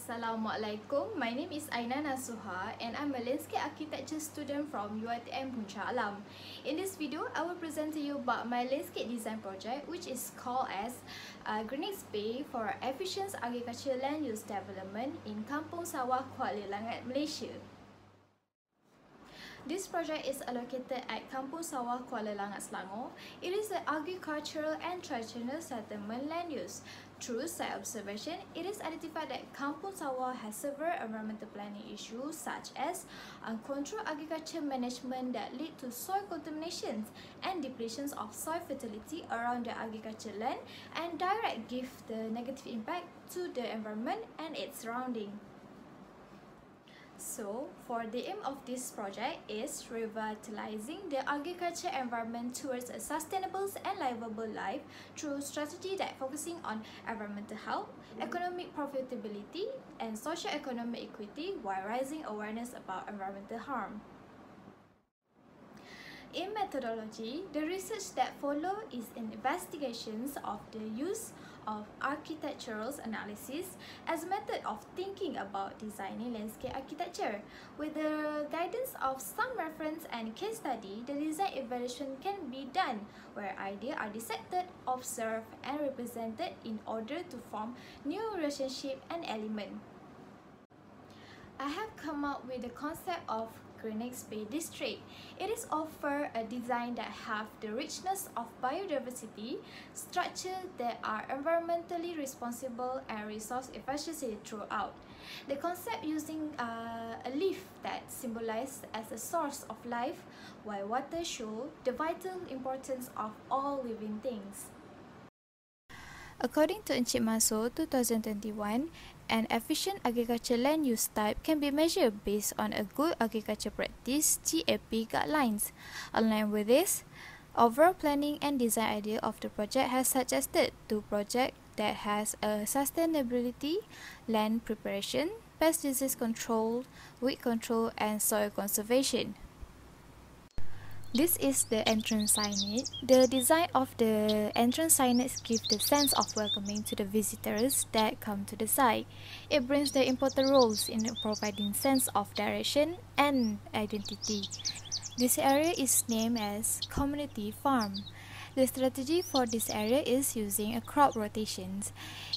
Assalamualaikum, my name is Aina Nasuha and I'm a landscape architecture student from UiTM Puncak Alam. In this video, I will present to you about my landscape design project, which is called as Greenex Bay for Efficient Agricultural Land Use Development in Kampung Sawah, Kuala, Langat, Malaysia. This project is located at Kampung Sawah, Kuala, Langat, Selangor. It is an agricultural and traditional settlement land use. Through site observation, it is identified that Kampung Sawah has several environmental planning issues such as uncontrolled agriculture management that lead to soil contaminations and depletions of soil fertility around the agriculture land and direct give the negative impact to the environment and its surrounding. So, for the aim of this project is revitalizing the agriculture environment towards a sustainable and livable life through strategy that focusing on environmental health, economic profitability, and socio-economic equity while raising awareness about environmental harm. In methodology, the research that follow is investigations of the use of architectural analysis as a method of thinking about designing landscape architecture. With the guidance of some reference and case study, the design evaluation can be done where ideas are dissected, observed, and represented in order to form new relationship and element. I have come up with the concept of Greenex Bay District. It is offer a design that have the richness of biodiversity, structure that are environmentally responsible and resource efficiency throughout. The concept using a leaf that symbolized as a source of life, while water show the vital importance of all living things. According to Encik Maso 2021, an efficient agriculture land use type can be measured based on a good agriculture practice GAP guidelines. Aligned with this, overall planning and design idea of the project has suggested two projects that has a sustainability, land preparation, pest disease control, weed control, and soil conservation. This is the entrance signage. The design of the entrance signage gives the sense of welcoming to the visitors that come to the site. It brings the important roles in providing sense of direction and identity. This area is named as Community Farm. The strategy for this area is using a crop rotations.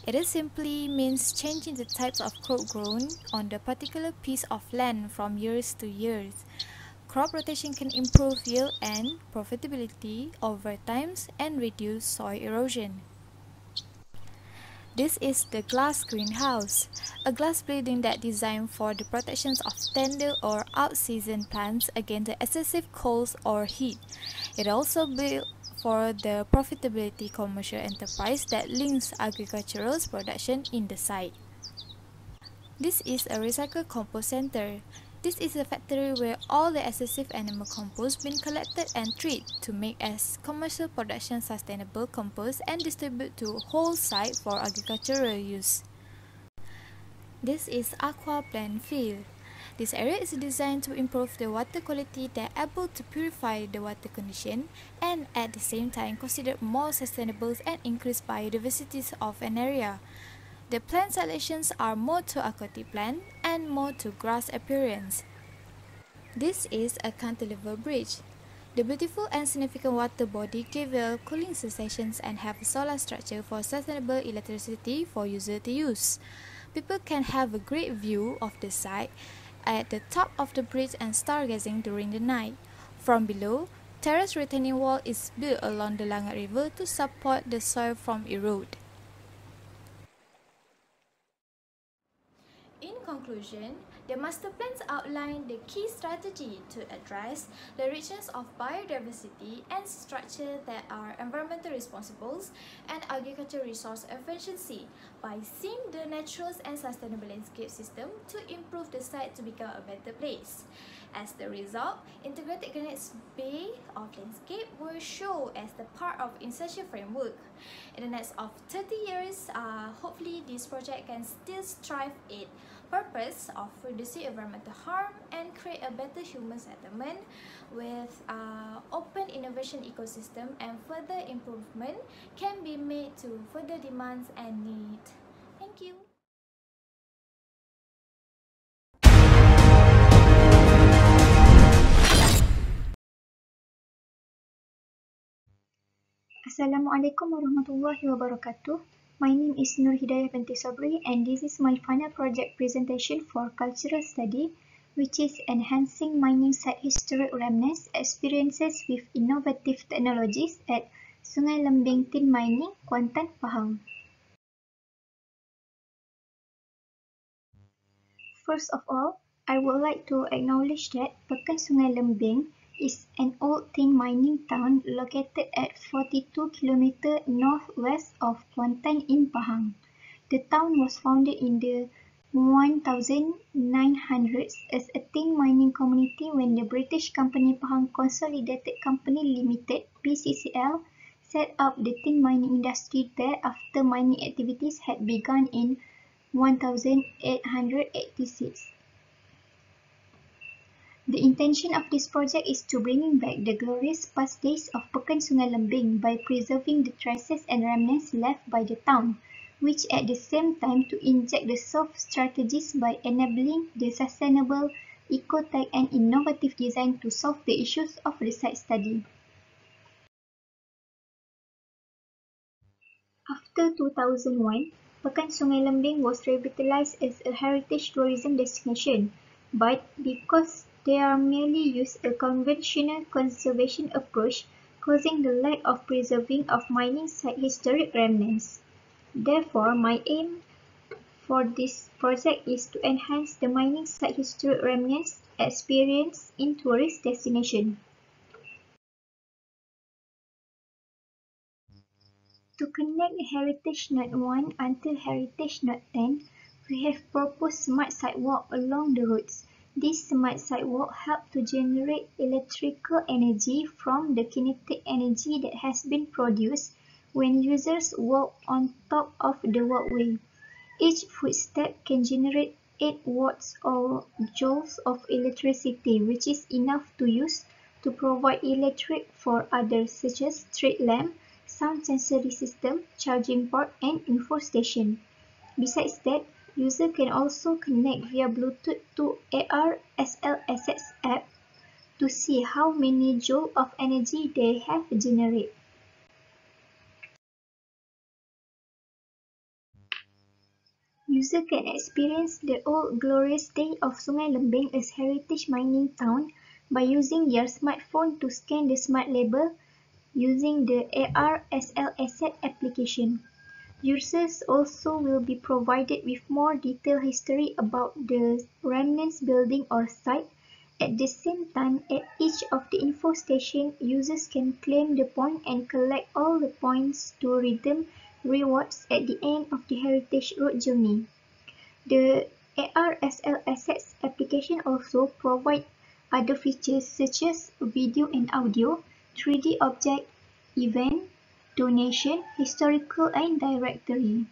It is simply means changing the types of crop grown on the particular piece of land from years to years. Crop rotation can improve yield and profitability over time and reduce soil erosion. This is the glass greenhouse, a glass building that designed for the protection of tender or out-season plants against the excessive cold or heat. It also built for the profitability commercial enterprise that links agricultural production in the site. This is a recycled compost center. This is a factory where all the excessive animal compost been collected and treated to make as commercial production sustainable compost and distribute to whole site for agricultural use. This is aqua plant field. This area is designed to improve the water quality that able to purify the water condition and at the same time consider more sustainable and increase biodiversity of an area. The plant selections are more to aquatic plant and more to grass appearance. This is a cantilever bridge. The beautiful and significant water body give a cooling sensations and have a solar structure for sustainable electricity for user to use. People can have a great view of the site at the top of the bridge and stargazing during the night. From below, terrace retaining wall is built along the Langat River to support the soil from erode. In conclusion, the master plans outline the key strategy to address the richness of biodiversity and structure that are environmentally responsible and agricultural resource efficiency by seeing the natural and sustainable landscape system to improve the site to become a better place. As the result, integrated Greenex Bay of landscape will show as the part of essential framework. In the next of 30 years, hopefully this project can still strive its purpose of reducing environmental harm and create a better human settlement with open innovation ecosystem, and further improvement can be made to further demands and need. Thank you. Assalamualaikum warahmatullahi wabarakatuh. My name is Nur Hidayah binti Sabri and this is my final project presentation for cultural study, which is enhancing mining site historic remnants experiences with innovative technologies at Sungai Lembing Tin Mining, Kuantan, Pahang. First of all, I would like to acknowledge that Pekan Sungai Lembing is an old tin mining town located at 42 km northwest of Kuantan in Pahang. The town was founded in the 1900s as a tin mining community when the British company Pahang Consolidated Company Limited (PCCL) set up the tin mining industry there after mining activities had begun in 1886. The intention of this project is to bring back the glorious past days of Pekan Sungai Lembing by preserving the traces and remnants left by the town, which at the same time to inject the soft strategies by enabling the sustainable, eco-tech and innovative design to solve the issues of the site study. After 2001, Pekan Sungai Lembing was revitalized as a heritage tourism destination, but because they are merely use a conventional conservation approach, causing the lack of preserving of mining site historic remnants. Therefore, my aim for this project is to enhance the mining site historic remnants experience in tourist destination. To connect Heritage Node 1 until Heritage Node 10, we have proposed smart sidewalk along the roads. This smart sidewalk helps to generate electrical energy from the kinetic energy that has been produced when users walk on top of the walkway. Each footstep can generate 8 watts or joules of electricity, which is enough to use to provide electric for others such as street lamp, sound sensory system, charging port, and info station. Besides that, user can also connect via Bluetooth to AR SLSS app to see how many joule of energy they have generated. User can experience the old glorious day of Sungai Lembing as heritage mining town by using their smartphone to scan the smart label using the AR SLSS application. Users also will be provided with more detailed history about the remnants building or site. At the same time, at each of the info stations, users can claim the point and collect all the points to redeem rewards at the end of the heritage road journey. The ARSLSX application also provides other features such as video and audio, 3D object, event, donation, historical and directory.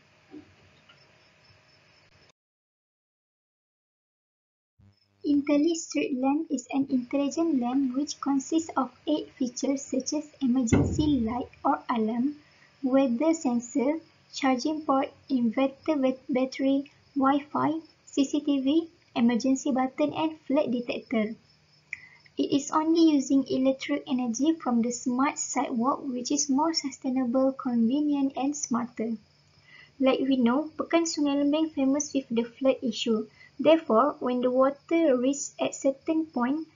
IntelliStreet Lamp is an intelligent lamp which consists of 8 features such as emergency light or alarm, weather sensor, charging port, inverter battery, Wi-Fi, CCTV, emergency button and flood detector. It is only using electric energy from the smart sidewalk which is more sustainable, convenient and smarter. Like we know, Pekan Sungai Lembing famous with the flood issue. Therefore, when the water reaches at certain point,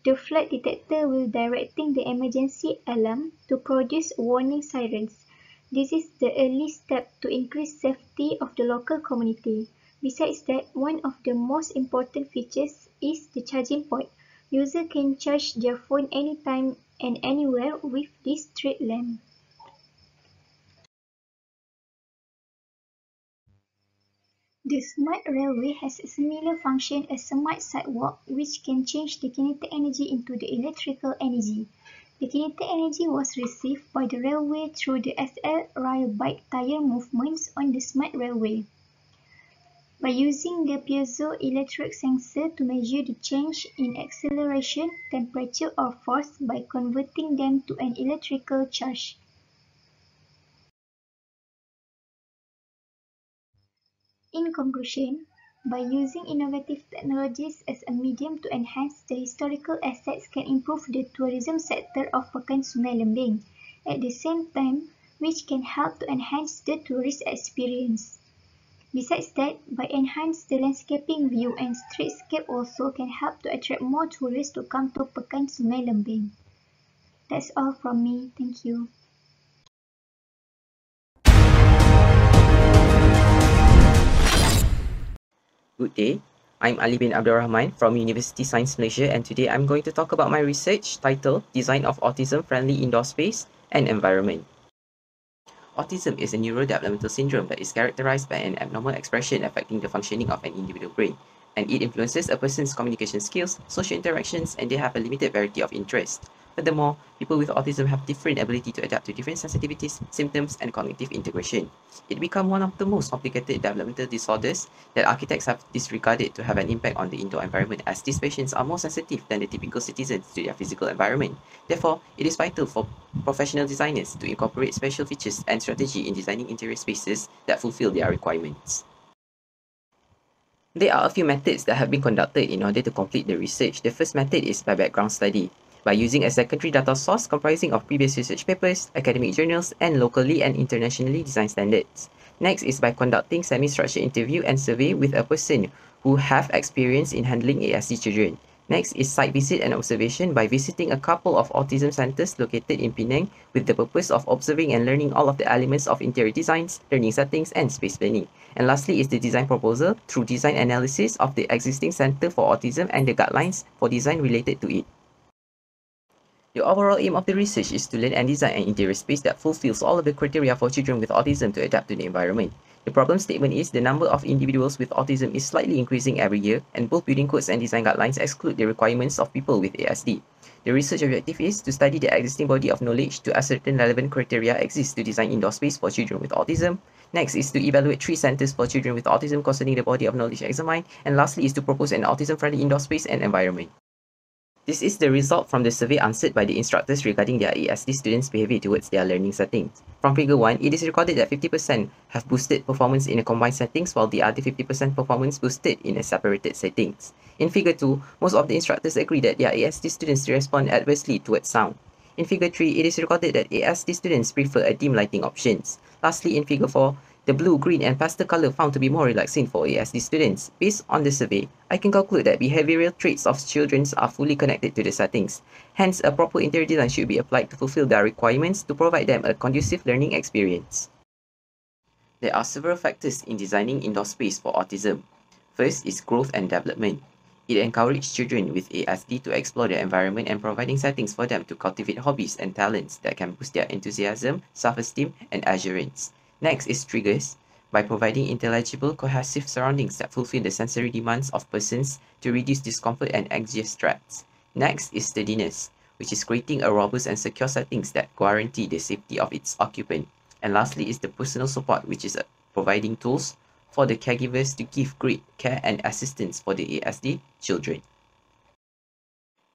the flood detector will directing the emergency alarm to produce warning sirens. This is the early step to increase safety of the local community. Besides that, one of the most important features is the charging port. User can charge their phone anytime and anywhere with this street lamp. The smart railway has a similar function as smart sidewalk, which can change the kinetic energy into the electrical energy. The kinetic energy was received by the railway through the SL rail bike tire movements on the smart railway. By using the piezoelectric sensor to measure the change in acceleration, temperature or force by converting them to an electrical charge. In conclusion, by using innovative technologies as a medium to enhance the historical assets can improve the tourism sector of Pekan Sungai Lembing. at the same time, which can help to enhance the tourist experience. Besides that, by enhance the landscaping view and streetscape also can help to attract more tourists to come to Pekan Sungai Lembing. That's all from me. Thank you. Good day, I'm Ali bin Abdul Rahman from University Science Malaysia, and today I'm going to talk about my research titled Design of Autism-Friendly Indoor Space and Environment. Autism is a neurodevelopmental syndrome that is characterized by an abnormal expression affecting the functioning of an individual brain, and it influences a person's communication skills, social interactions, and they have a limited variety of interests. Furthermore, people with autism have different ability to adapt to different sensitivities, symptoms, and cognitive integration. It becomes one of the most complicated developmental disorders that architects have disregarded to have an impact on the indoor environment, as these patients are more sensitive than the typical citizens to their physical environment. Therefore, it is vital for professional designers to incorporate special features and strategy in designing interior spaces that fulfill their requirements. There are a few methods that have been conducted in order to complete the research. The first method is by background study, by using a secondary data source comprising of previous research papers, academic journals, and locally and internationally designed standards. Next is by conducting semi-structured interview and survey with a person who have experience in handling ASD children. Next is site visit and observation by visiting a couple of autism centers located in Penang with the purpose of observing and learning all of the elements of interior designs, learning settings, and space planning. And lastly is the design proposal through design analysis of the existing center for autism and the guidelines for design related to it. The overall aim of the research is to learn and design an interior space that fulfills all of the criteria for children with autism to adapt to the environment. The problem statement is the number of individuals with autism is slightly increasing every year, and both building codes and design guidelines exclude the requirements of people with ASD. The research objective is to study the existing body of knowledge to ascertain relevant criteria exist to design indoor space for children with autism. Next is to evaluate 3 centers for children with autism concerning the body of knowledge examined, and lastly is to propose an autism-friendly indoor space and environment. This is the result from the survey answered by the instructors regarding their ASD students' behavior towards their learning settings. From figure 1, it is recorded that 50% have boosted performance in a combined settings, while the other 50% performance boosted in a separated settings. In figure 2, most of the instructors agree that their ASD students respond adversely towards sound. In figure 3, it is recorded that ASD students prefer a dim lighting options. Lastly, in figure 4, the blue, green, and pastel color found to be more relaxing for ASD students. Based on the survey, I can conclude that behavioral traits of children are fully connected to the settings. Hence, a proper interior design should be applied to fulfill their requirements to provide them a conducive learning experience. There are several factors in designing indoor space for autism. First is growth and development. It encourages children with ASD to explore their environment and providing settings for them to cultivate hobbies and talents that can boost their enthusiasm, self-esteem, and assurance. Next is triggers, by providing intelligible, cohesive surroundings that fulfill the sensory demands of persons to reduce discomfort and anxious threats. Next is steadiness, which is creating a robust and secure settings that guarantee the safety of its occupant. And lastly is the personal support, which is providing tools for the caregivers to give great care and assistance for the ASD children.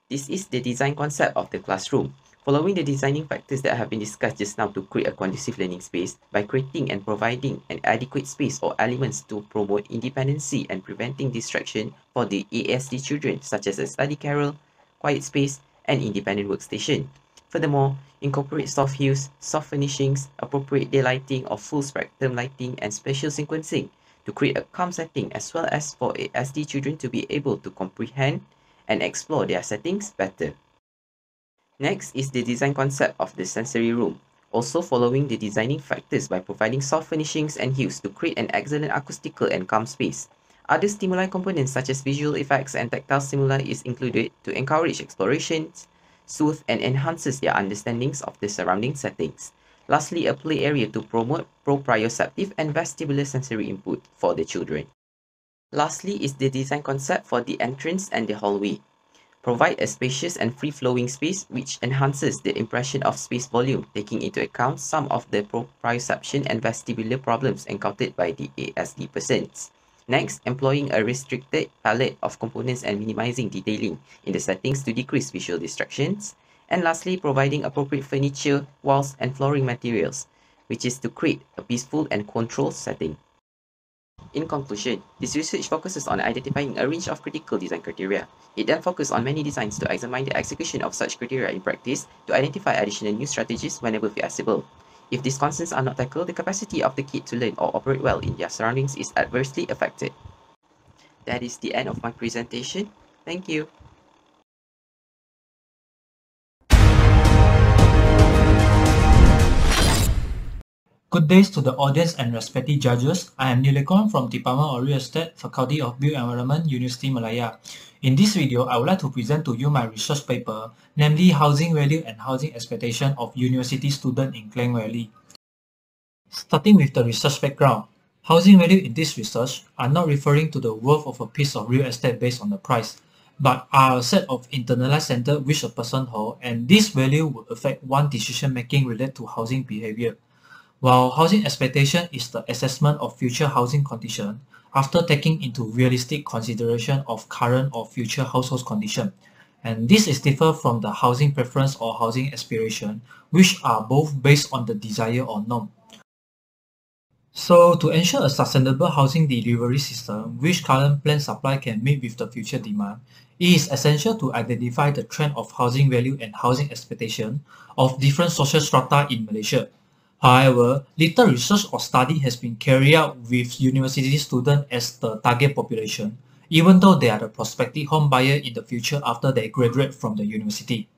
This is the design concept of the classroom. Following the designing factors that have been discussed just now to create a conducive learning space, by creating and providing an adequate space or elements to promote independency and preventing distraction for the ASD children, such as a study carrel, quiet space, and independent workstation. Furthermore, incorporate soft hues, soft furnishings, appropriate daylighting or full spectrum lighting, and spatial sequencing to create a calm setting, as well as for ASD children to be able to comprehend and explore their settings better. Next is the design concept of the sensory room, also following the designing factors by providing soft furnishings and hues to create an excellent acoustical and calm space. Other stimuli components such as visual effects and tactile stimuli is included to encourage explorations, soothe and enhances their understandings of the surrounding settings. Lastly, a play area to promote proprioceptive and vestibular sensory input for the children. Lastly is the design concept for the entrance and the hallway. Provide a spacious and free-flowing space which enhances the impression of space volume, taking into account some of the proprioception and vestibular problems encountered by the ASD persons. Next, employing a restricted palette of components and minimizing detailing in the settings to decrease visual distractions. And lastly, providing appropriate furniture, walls, and flooring materials, which is to create a peaceful and controlled setting. In conclusion, this research focuses on identifying a range of critical design criteria. It then focuses on many designs to examine the execution of such criteria in practice to identify additional new strategies whenever feasible. If these concerns are not tackled, the capacity of the kid to learn or operate well in their surroundings is adversely affected. That is the end of my presentation. Thank you. Good days to the audience and respected judges. I am Nilekon from Department of Real Estate, Faculty of Built Environment, University Malaya. In this video, I would like to present to you my research paper, namely Housing Value and Housing Expectation of University Students in Klang Valley. Starting with the research background, housing value in this research are not referring to the worth of a piece of real estate based on the price, but are a set of internalized centers which a person holds, and this value will affect one decision making related to housing behavior. While housing expectation is the assessment of future housing condition after taking into realistic consideration of current or future household condition, and this is different from the housing preference or housing aspiration, which are both based on the desire or norm. So to ensure a sustainable housing delivery system which current planned supply can meet with the future demand, it is essential to identify the trend of housing value and housing expectation of different social strata in Malaysia. However, little research or study has been carried out with university students as the target population, even though they are the prospective home buyer in the future after they graduate from the university.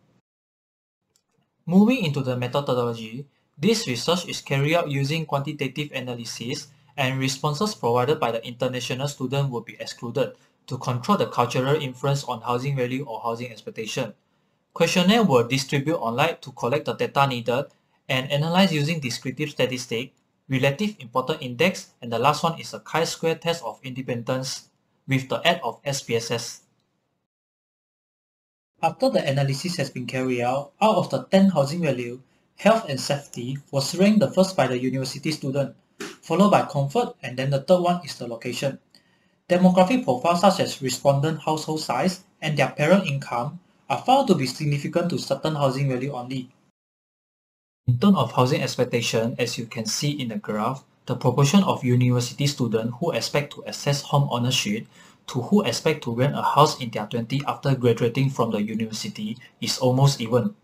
Moving into the methodology, this research is carried out using quantitative analysis, and responses provided by the international student will be excluded to control the cultural influence on housing value or housing expectation. Questionnaires were distributed online to collect the data needed and analyze using descriptive statistics, relative importance index, and the last one is a chi-square test of independence with the aid of SPSS. After the analysis has been carried out of the 10 housing value, health and safety was ranked the first by the university student, followed by comfort, and then the third one is the location. Demographic profiles such as respondent household size and their parent income are found to be significant to certain housing value only. In terms of housing expectation, as you can see in the graph, the proportion of university students who expect to access home ownership to who expect to rent a house in their 20s after graduating from the university is almost even.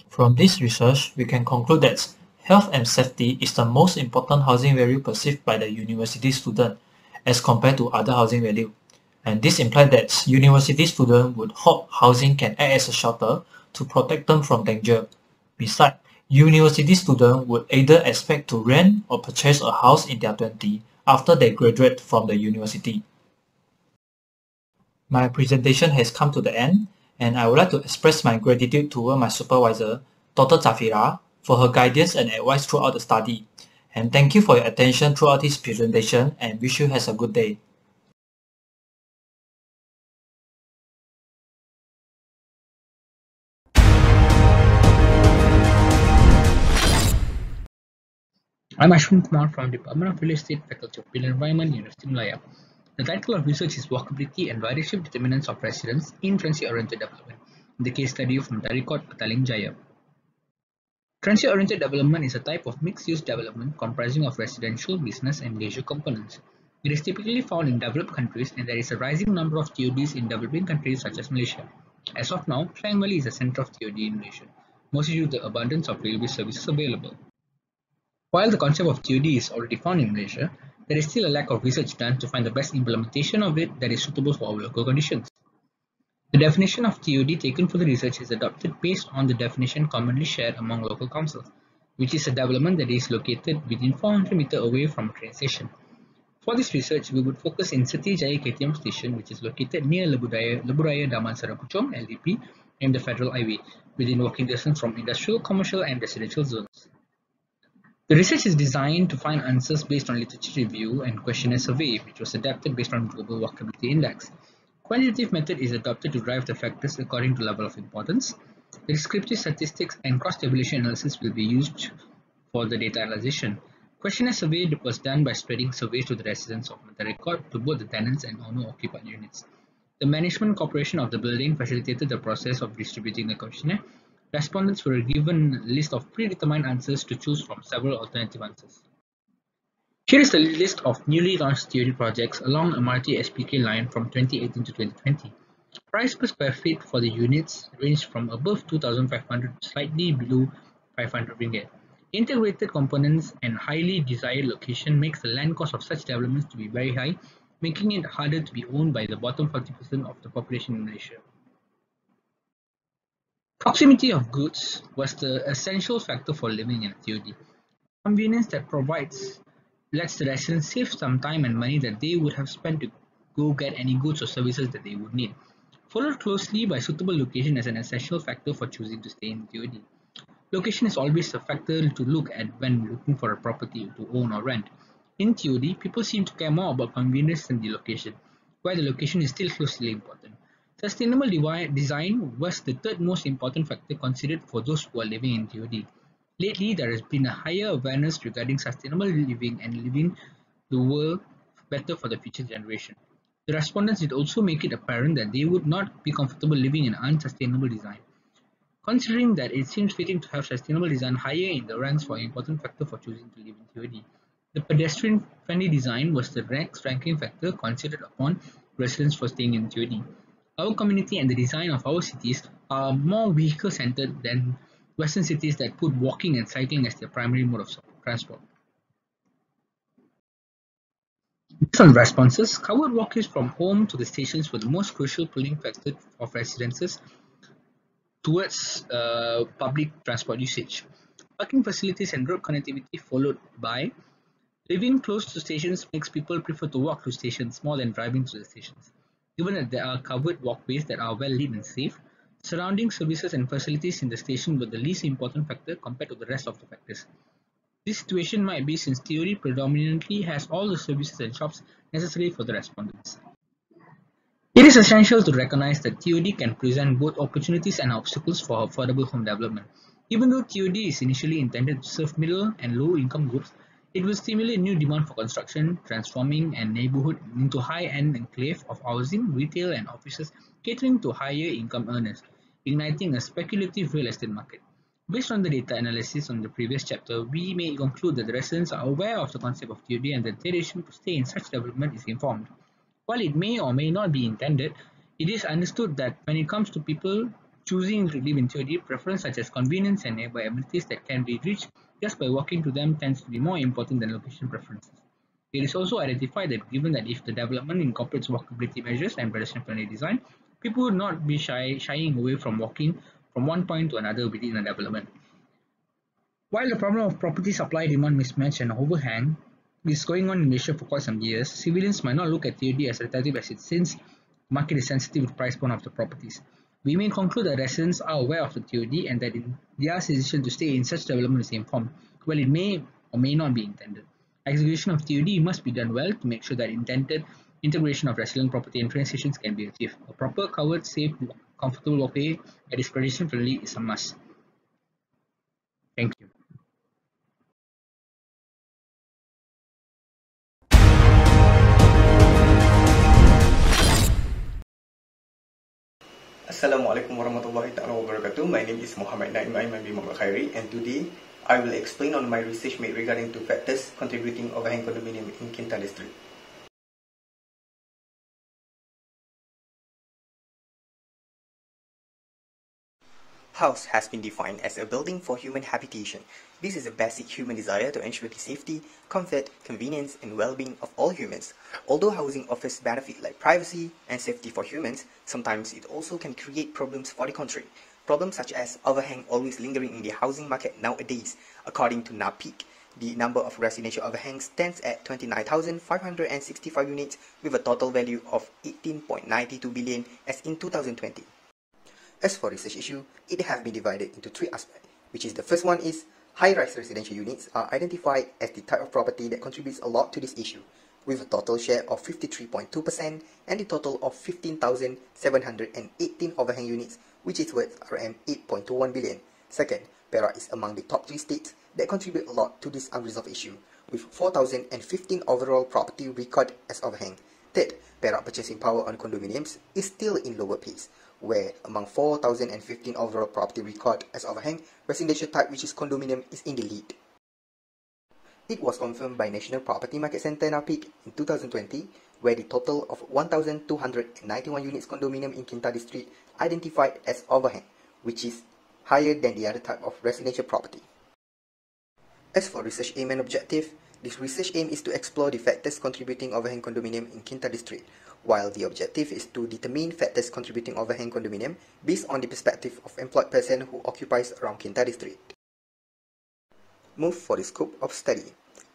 From this research, we can conclude that health and safety is the most important housing value perceived by the university student as compared to other housing value. And this implies that university students would hope housing can act as a shelter to protect them from danger. Besides, university students would either expect to rent or purchase a house in their 20s after they graduate from the university. My presentation has come to the end, and I would like to express my gratitude toward my supervisor, Dr. Zafira, for her guidance and advice throughout the study. And thank you for your attention throughout this presentation, and wish you has a good day. I'm Ashwin Kumar from Department of Real Estate, Faculty of Built Environment, University Malaya. The title of research is Walkability and Ridership Determinants of Residents in Transit-Oriented Development, the case study from the record Pataling Jaya. Transit-oriented development is a type of mixed-use development comprising of residential, business, and leisure components. It is typically found in developed countries, and there is a rising number of TODs in developing countries such as Malaysia. As of now, Klang Valley is the center of TOD in Malaysia, mostly due to the abundance of railway services available. While the concept of TOD is already found in Malaysia, there is still a lack of research done to find the best implementation of it that is suitable for our local conditions. The definition of TOD taken for the research is adopted based on the definition commonly shared among local councils, which is a development that is located within 400 meters away from a train station. For this research, we would focus in Siti Jaya KTM station, which is located near Leburaya Damansara Puchong LDP and the Federal Highway, within walking distance from industrial, commercial, and residential zones. The research is designed to find answers based on literature review and questionnaire survey, which was adapted based on Global Walkability Index. Quantitative method is adopted to derive the factors according to level of importance. The descriptive statistics and cross-tabulation analysis will be used for the data analysis. Questionnaire survey was done by spreading surveys to the residents of the record to both the tenants and owner-occupied units. The management corporation of the building facilitated the process of distributing the questionnaire. Respondents were given a list of predetermined answers to choose from several alternative answers. Here is the list of newly launched TOD projects along MRT SPK line from 2018 to 2020. Price per square feet for the units ranged from above 2,500 to slightly below 500 ringgit. Integrated components and highly desired location makes the land cost of such developments to be very high, making it harder to be owned by the bottom 40% of the population in Malaysia. Proximity of goods was the essential factor for living in a TOD. Convenience that provides lets the residents save some time and money that they would have spent to go get any goods or services that they would need. Followed closely by suitable location as an essential factor for choosing to stay in TOD. Location is always a factor to look at when looking for a property to own or rent. In TOD, people seem to care more about convenience than the location, where the location is still closely important. Sustainable design was the third most important factor considered for those who are living in TOD. Lately, there has been a higher awareness regarding sustainable living and living the world better for the future generation. The respondents did also make it apparent that they would not be comfortable living in unsustainable design. Considering that it seems fitting to have sustainable design higher in the ranks for an important factor for choosing to live in TOD, the pedestrian-friendly design was the next ranking factor considered upon residents for staying in TOD. Our community and the design of our cities are more vehicle-centered than Western cities that put walking and cycling as their primary mode of transport. Based on responses, covered walkways from home to the stations were the most crucial pulling factor of residences towards public transport usage. Parking facilities and road connectivity followed by living close to stations makes people prefer to walk to stations more than driving to the stations. Given that there are covered walkways that are well lit and safe, surrounding services and facilities in the station were the least important factor compared to the rest of the factors. This situation might be since theory predominantly has all the services and shops necessary for the respondents. It is essential to recognize that TOD can present both opportunities and obstacles for affordable home development. Even though TOD is initially intended to serve middle and low income groups, it will stimulate new demand for construction, transforming a neighborhood into high-end enclave of housing, retail and offices catering to higher income earners, igniting a speculative real estate market. Based on the data analysis on the previous chapter, we may conclude that the residents are aware of the concept of TOD and that their decision to stay in such development is informed. While it may or may not be intended, it is understood that when it comes to people choosing to live in TOD, preference such as convenience and nearby amenities that can be reached just by walking to them tends to be more important than location preferences. It is also identified that given that if the development incorporates walkability measures and pedestrian-friendly design, people would not be shying away from walking from one point to another within a development. While the problem of property supply-demand mismatch and overhang is going on in Malaysia for quite some years, civilians might not look at TOD as attractive as it since the market is sensitive to the price point of the properties. We may conclude that residents are aware of the TOD and that their decision to stay in such development is informed, while it may or may not be intended. Execution of TOD must be done well to make sure that intended integration of resident property and train stations can be achieved. A proper, covered, safe, comfortable walkway that is pedestrian-friendly is a must. Thank you. Assalamualaikum warahmatullahi wabarakatuh. My name is Muhammad Naim Aiman bin Muhammad Khairi, and today I will explain on my research made regarding two factors contributing overhang condominium in Kinta district. House has been defined as a building for human habitation. This is a basic human desire to ensure the safety, comfort, convenience, and well-being of all humans. Although housing offers benefits like privacy and safety for humans, sometimes it also can create problems for the country. Problems such as overhang always lingering in the housing market nowadays. According to NAPIC, the number of residential overhangs stands at 29,565 units with a total value of 18.92 billion as in 2020. As for research issue, it has been divided into three aspects, which is the first one is high-rise residential units are identified as the type of property that contributes a lot to this issue, with a total share of 53.2% and a total of 15,718 overhang units, which is worth RM 8.21 billion. Second, Perak is among the top 3 states that contribute a lot to this unresolved issue, with 4,015 overall property recorded as overhang. Third, Perak purchasing power on condominiums is still in lower place, where among 4,015 overall property record as overhang, residential type which is condominium is in the lead. It was confirmed by National Property Market Centre NAPIC in 2020, where the total of 1,291 units condominium in Kinta district identified as overhang, which is higher than the other type of residential property. As for research aim and objective, this research aim is to explore the factors contributing overhang condominium in Kinta district, while the objective is to determine factors contributing overhang condominium based on the perspective of employed person who occupies around Kinta district. Move for the scope of study.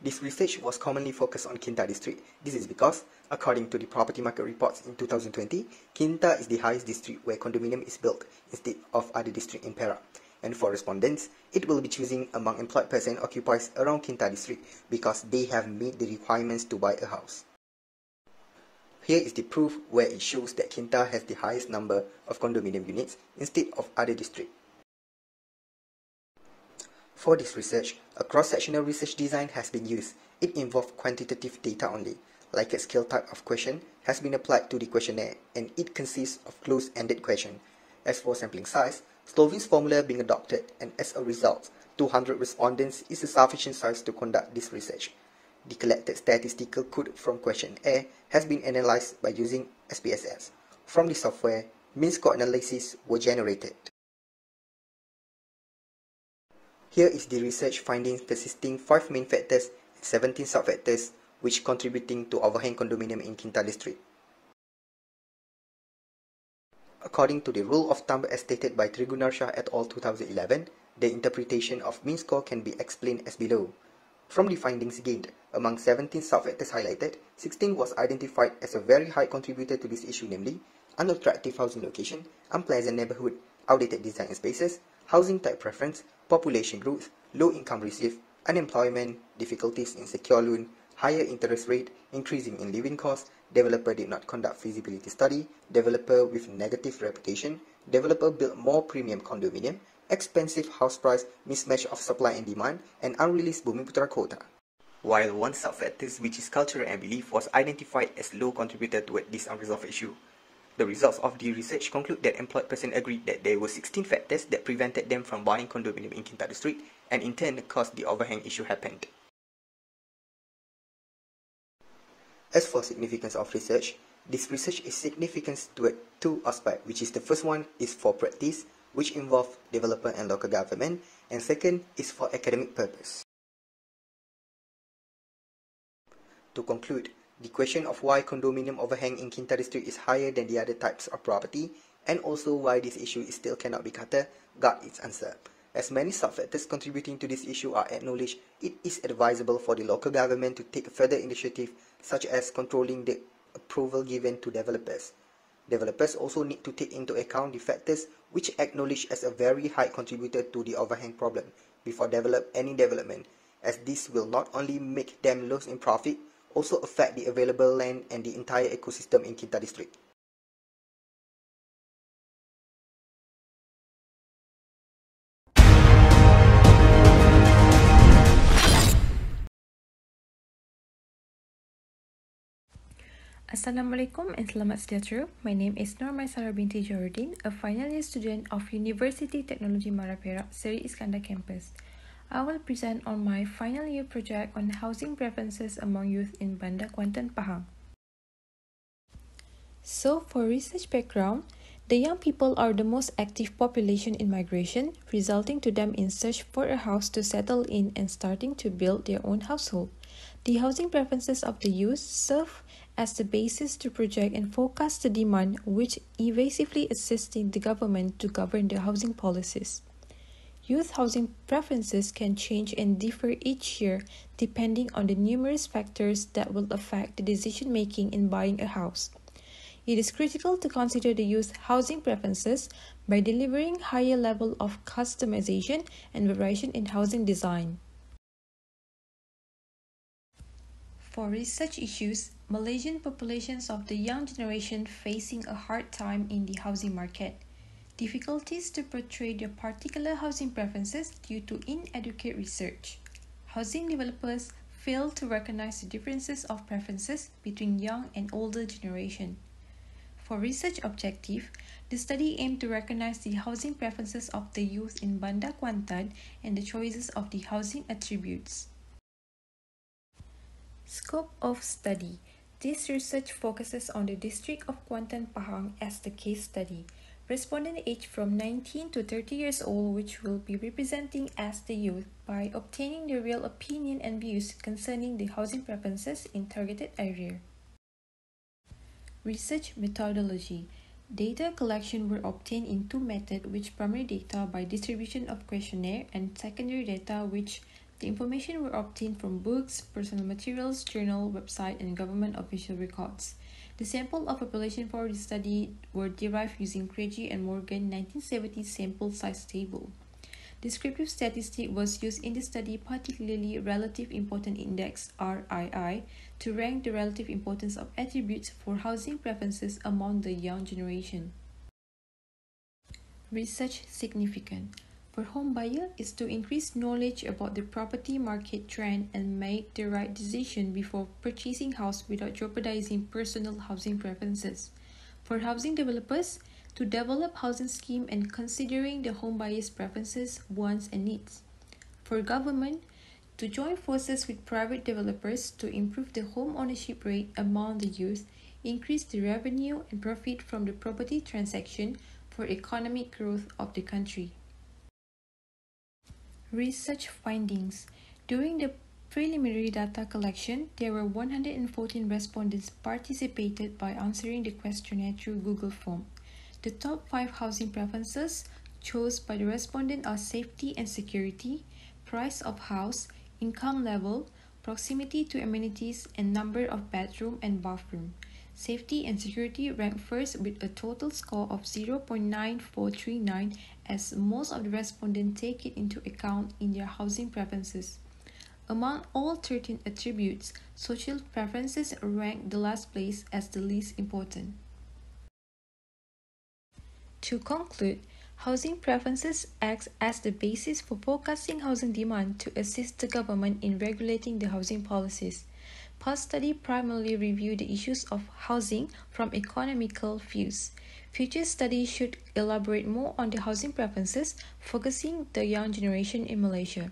This research was commonly focused on Kinta district. This is because, according to the property market reports in 2020, Kinta is the highest district where condominium is built instead of other districts in Perak. And for respondents, it will be choosing among employed person occupies around Kinta district because they have met the requirements to buy a house. Here is the proof where it shows that Kinta has the highest number of condominium units instead of other districts. For this research, a cross-sectional research design has been used. It involved quantitative data only. Likert scale type of question has been applied to the questionnaire, and it consists of closed-ended question. As for sampling size, Slovin's formula being adopted, and as a result, 200 respondents is a sufficient size to conduct this research. The collected statistical code from questionnaire has been analyzed by using SPSS. From the software, mean score analysis were generated. Here is the research findings consisting 5 main factors and 17 sub-factors which contributing to overhang condominium in Kinta district. According to the rule of thumb as stated by Trigunarsha et al. 2011, the interpretation of mean score can be explained as below. From the findings gained, among 17 sub-factors highlighted, 16 was identified as a very high contributor to this issue, namely unattractive housing location, unpleasant neighborhood, outdated design spaces, housing type preference, population growth, low income receive, unemployment, difficulties in secure loan, higher interest rate, increasing in living costs, developer did not conduct feasibility study, developer with negative reputation, developer built more premium condominium, expensive house price, mismatch of supply and demand, and unreleased Bumiputra quota. While one sub-factor, which is culture and belief, was identified as low contributor toward this unresolved issue. The results of the research conclude that employed persons agreed that there were 16 factors that prevented them from buying condominium in Kinta district, and in turn caused the overhang issue happened. As for significance of research, this research is significant toward two aspects, which is the first one is for practice, which involve developer and local government, and second is for academic purpose. To conclude, the question of why condominium overhang in Kinta district is higher than the other types of property, and also why this issue is still cannot be cutter, got its answer. As many sub-factors contributing to this issue are acknowledged, it is advisable for the local government to take further initiative such as controlling the approval given to developers. Developers also need to take into account the factors which acknowledge as a very high contributor to the overhang problem before develop any development, as this will not only make them lose in profit, also affect the available land and the entire ecosystem in Kinta district. Assalamualaikum and selamat sejahtera. My name is Nur Maisara binti Johordin, a final year student of University Technology Mara Perak, Seri Iskandar campus. I will present on my final year project on housing preferences among youth in Bandar, Kuantan, Pahang. So, for research background, the young people are the most active population in migration, resulting to them in search for a house to settle in and starting to build their own household. The housing preferences of the youth serve as the basis to project and forecast the demand, which evasively assisting the government to govern the housing policies. Youth housing preferences can change and differ each year depending on the numerous factors that will affect the decision-making in buying a house. It is critical to consider the youth housing preferences by delivering higher level of customization and variation in housing design. For research issues, Malaysian populations of the young generation facing a hard time in the housing market. Difficulties to portray their particular housing preferences due to inadequate research. Housing developers fail to recognize the differences of preferences between young and older generation. For research objective, the study aimed to recognize the housing preferences of the youth in Bandar Kuantan and the choices of the housing attributes. Scope of study. This research focuses on the district of Kuantan, Pahang as the case study. Respondent age from 19 to 30 years old, which will be representing as the youth by obtaining the real opinion and views concerning the housing preferences in targeted area. Research methodology. Data collection were obtained in two methods, which primary data by distribution of questionnaire and secondary data which the information were obtained from books, personal materials, journal, website, and government official records. The sample of population for the study were derived using Craigie and Morgan 1970 sample size table. Descriptive statistic was used in the study, particularly Relative Importance Index (RII), to rank the relative importance of attributes for housing preferences among the young generation. Research significant. For home buyer is to increase knowledge about the property market trend and make the right decision before purchasing house without jeopardizing personal housing preferences. For housing developers, to develop housing scheme and considering the home buyer's preferences, wants and needs. For government, to join forces with private developers to improve the home ownership rate among the youth, increase the revenue and profit from the property transaction for economic growth of the country. Research findings. During the preliminary data collection, there were 114 respondents participated by answering the questionnaire through Google Form. The top 5 housing preferences chose by the respondent are safety and security, price of house, income level, proximity to amenities, and number of bedroom and bathroom. Safety and security ranked first with a total score of 0.9439, as most of the respondents take it into account in their housing preferences. Among all 13 attributes, social preferences ranked the last place as the least important. To conclude, housing preferences act as the basis for forecasting housing demand to assist the government in regulating the housing policies. Past study primarily reviewed the issues of housing from economical views. Future studies should elaborate more on the housing preferences, focusing the young generation in Malaysia.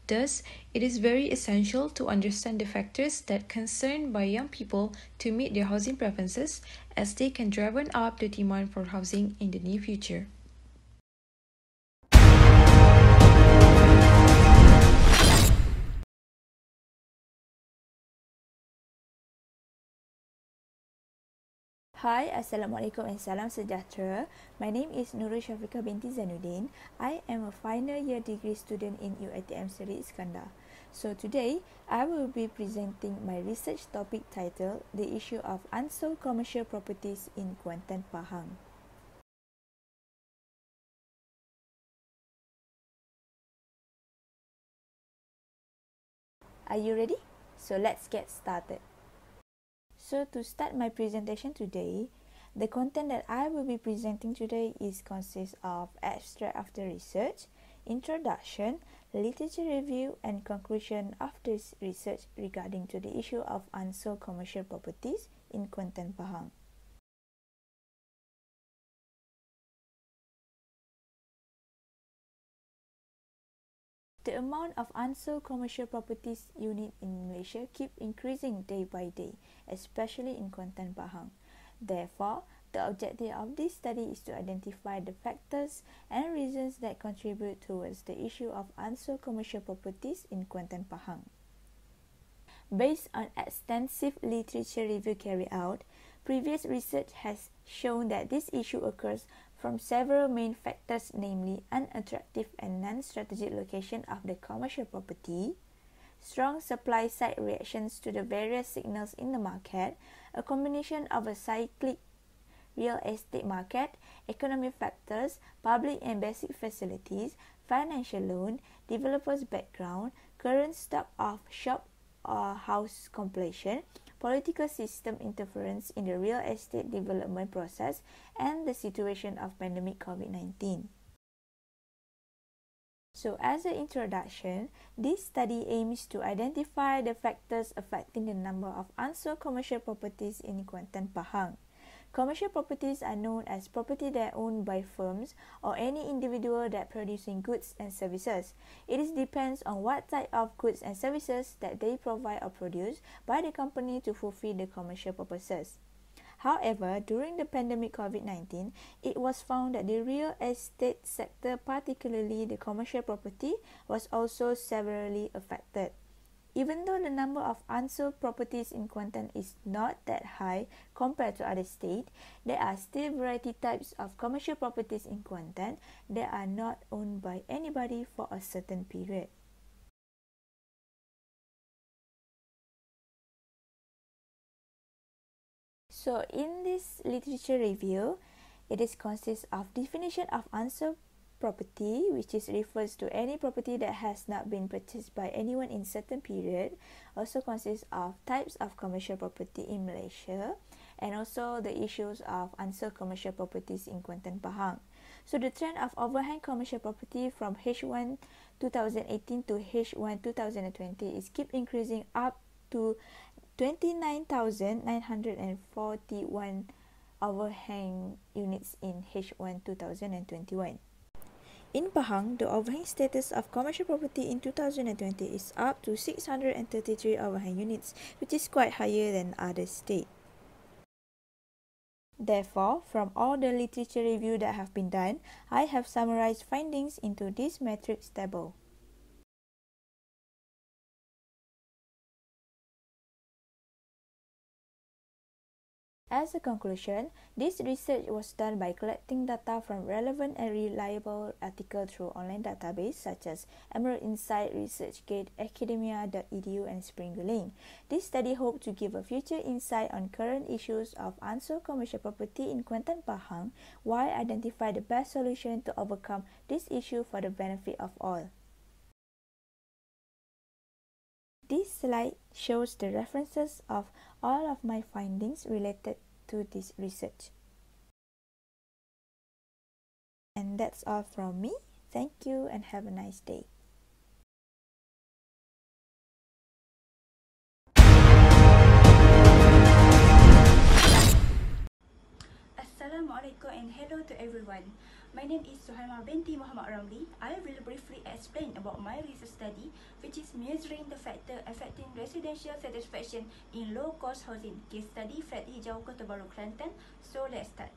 Thus, it is very essential to understand the factors that concern by young people to meet their housing preferences, as they can drive up the demand for housing in the near future. Hi, Assalamualaikum and Salam Sejahtera. My name is Nurul Syafiqah binti Zainuddin. I am a final year degree student in UiTM Seri Iskandar. So today, I will be presenting my research topic titled The Issue of Unsold Commercial Properties in Kuantan, Pahang. Are you ready? So let's get started. So to start my presentation today, the content that I will be presenting today consists of abstract of the research, introduction, literature review, and conclusion of this research regarding to the issue of unsold commercial properties in Kuantan, Pahang. The amount of unsold commercial properties unit in Malaysia keep increasing day by day, especially in Kuantan, Pahang. Therefore, the objective of this study is to identify the factors and reasons that contribute towards the issue of unsold commercial properties in Kuantan, Pahang. Based on extensive literature review carried out, previous research has shown that this issue occurs from several main factors, namely unattractive and non-strategic location of the commercial property, strong supply-side reactions to the various signals in the market, a combination of a cyclic real estate market, economic factors, public and basic facilities, financial loan, developers' background, current stock of shop or house completion, political system interference in the real estate development process, and the situation of pandemic COVID-19. So as an introduction, this study aims to identify the factors affecting the number of unsold commercial properties in Kuantan, Pahang. Commercial properties are known as property that are owned by firms or any individual that producing goods and services. It depends on what type of goods and services that they provide or produce by the company to fulfill the commercial purposes. However, during the pandemic COVID-19, it was found that the real estate sector, particularly the commercial property, was also severely affected. Even though the number of unsold properties in Kuantan is not that high compared to other states, there are still variety types of commercial properties in Kuantan that are not owned by anybody for a certain period. So in this literature review, it consists of definition of unsold property, which refers to any property that has not been purchased by anyone in certain period. Also consists of types of commercial property in Malaysia, and also the issues of unsold commercial properties in Kuantan, Pahang. So the trend of overhang commercial property from H1 2018 to H1 2020 is keep increasing up to 29,941 overhang units in H1 2021. In Pahang, the overhang status of commercial property in 2020 is up to 633 overhang units, which is quite higher than other states. Therefore, from all the literature review that have been done, I have summarized findings into this matrix table. As a conclusion, this research was done by collecting data from relevant and reliable articles through online database such as Emerald Insight, ResearchGate, Academia.edu, and Spring-Link. This study hoped to give a future insight on current issues of unsold commercial property in Kuantan, Pahang, while identify the best solution to overcome this issue for the benefit of all. This slide shows the references of all of my findings related to this research. And that's all from me. Thank you and have a nice day. Assalamualaikum and hello to everyone. My name is Suhaima binti Muhammad Ramli. I will briefly explain about my research study, which is measuring the factor affecting residential satisfaction in low-cost housing. Case study Flat Hijau, Kota Bahru, Kelantan. So let's start.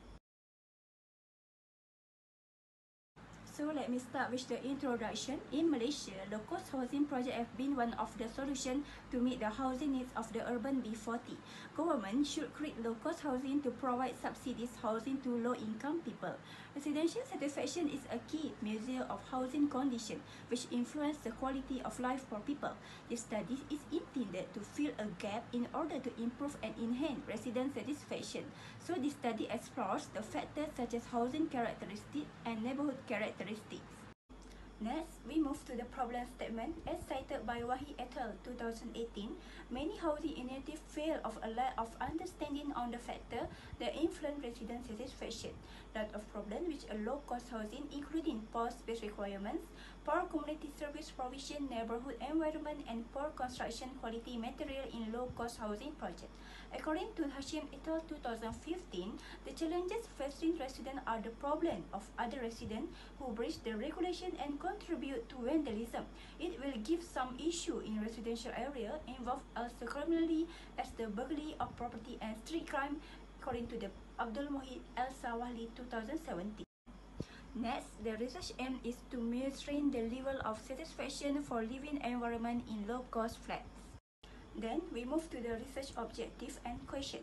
So let me start with the introduction. In Malaysia, low-cost housing project have been one of the solutions to meet the housing needs of the urban B40. Government should create low-cost housing to provide subsidized housing to low-income people. Residential satisfaction is a key measure of housing condition, which influence the quality of life for people. This study is intended to fill a gap in order to improve and enhance resident satisfaction. So this study explores the factors such as housing characteristics and neighborhood characteristics. Next, we move to the problem statement as cited by Wahi et al. 2018. Many housing initiatives fail of a lack of understanding on the factor that influence resident satisfaction. Lot of problems which a low-cost housing, including poor space requirements, poor community service provision, neighborhood environment, and poor construction quality material in low-cost housing projects. According to Hashim et al. 2015, the challenges facing residents are the problem of other residents who breach the regulation and contribute to vandalism. It will give some issue in residential area involved also criminally as the burglary of property and street crime, according to the Abdul Mohit El Sawahli 2017. Next, the research aim is to measuring the level of satisfaction for living environment in low-cost flats. Then we move to the research objective and question.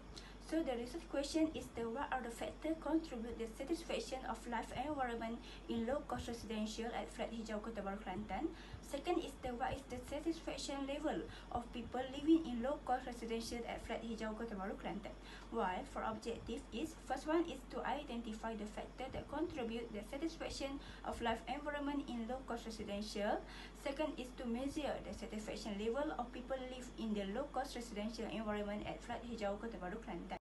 So the research question is what are the factors contribute the satisfaction of life environment in low-cost residential at Flat Hijau, Kota Bahru, Kelantan. Second is what is the satisfaction level of people living in low-cost residential at Flat Hijau, Kota Bahru, Kelantan. While for objective is, first one is to identify the factor that contribute the satisfaction of life environment in low-cost residential. Second is to measure the satisfaction level of people live in the low-cost residential environment at Flat Hijau, Kota Bahru, Kelantan.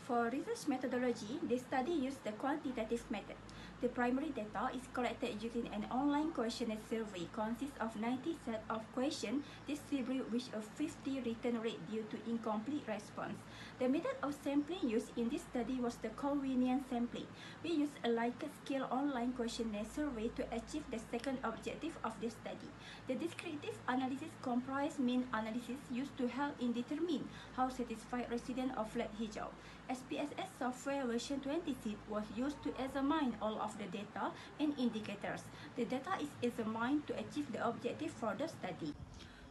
For research methodology, the study used the quantitative method. The primary data is collected using an online questionnaire survey consists of 90 sets of questions distributed with a 50 return rate due to incomplete response. The method of sampling used in this study was the convenience sampling. We used a Likert scale online questionnaire survey to achieve the second objective of the study. The descriptive analysis comprised mean analysis used to help in determining how satisfied residents of flat hijau. SPSS software version 26 was used to examine all of the data and indicators. The data is examined to achieve the objective for the study.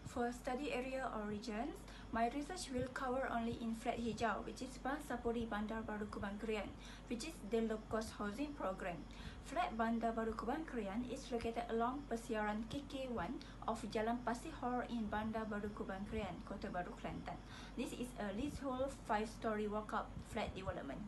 For study area or regions, my research will cover only in flat hijau, which is Sapuri Bandar Baru Kubang Krian, which is the low-cost housing program. Flat Bandar Baru Kubang Krian is located along Persiaran KK1 of Jalan Pasihor in Bandar Baru Kubang Krian, Kota Baru, Kuantan. This is a leasehold 5-story walk-up flat development.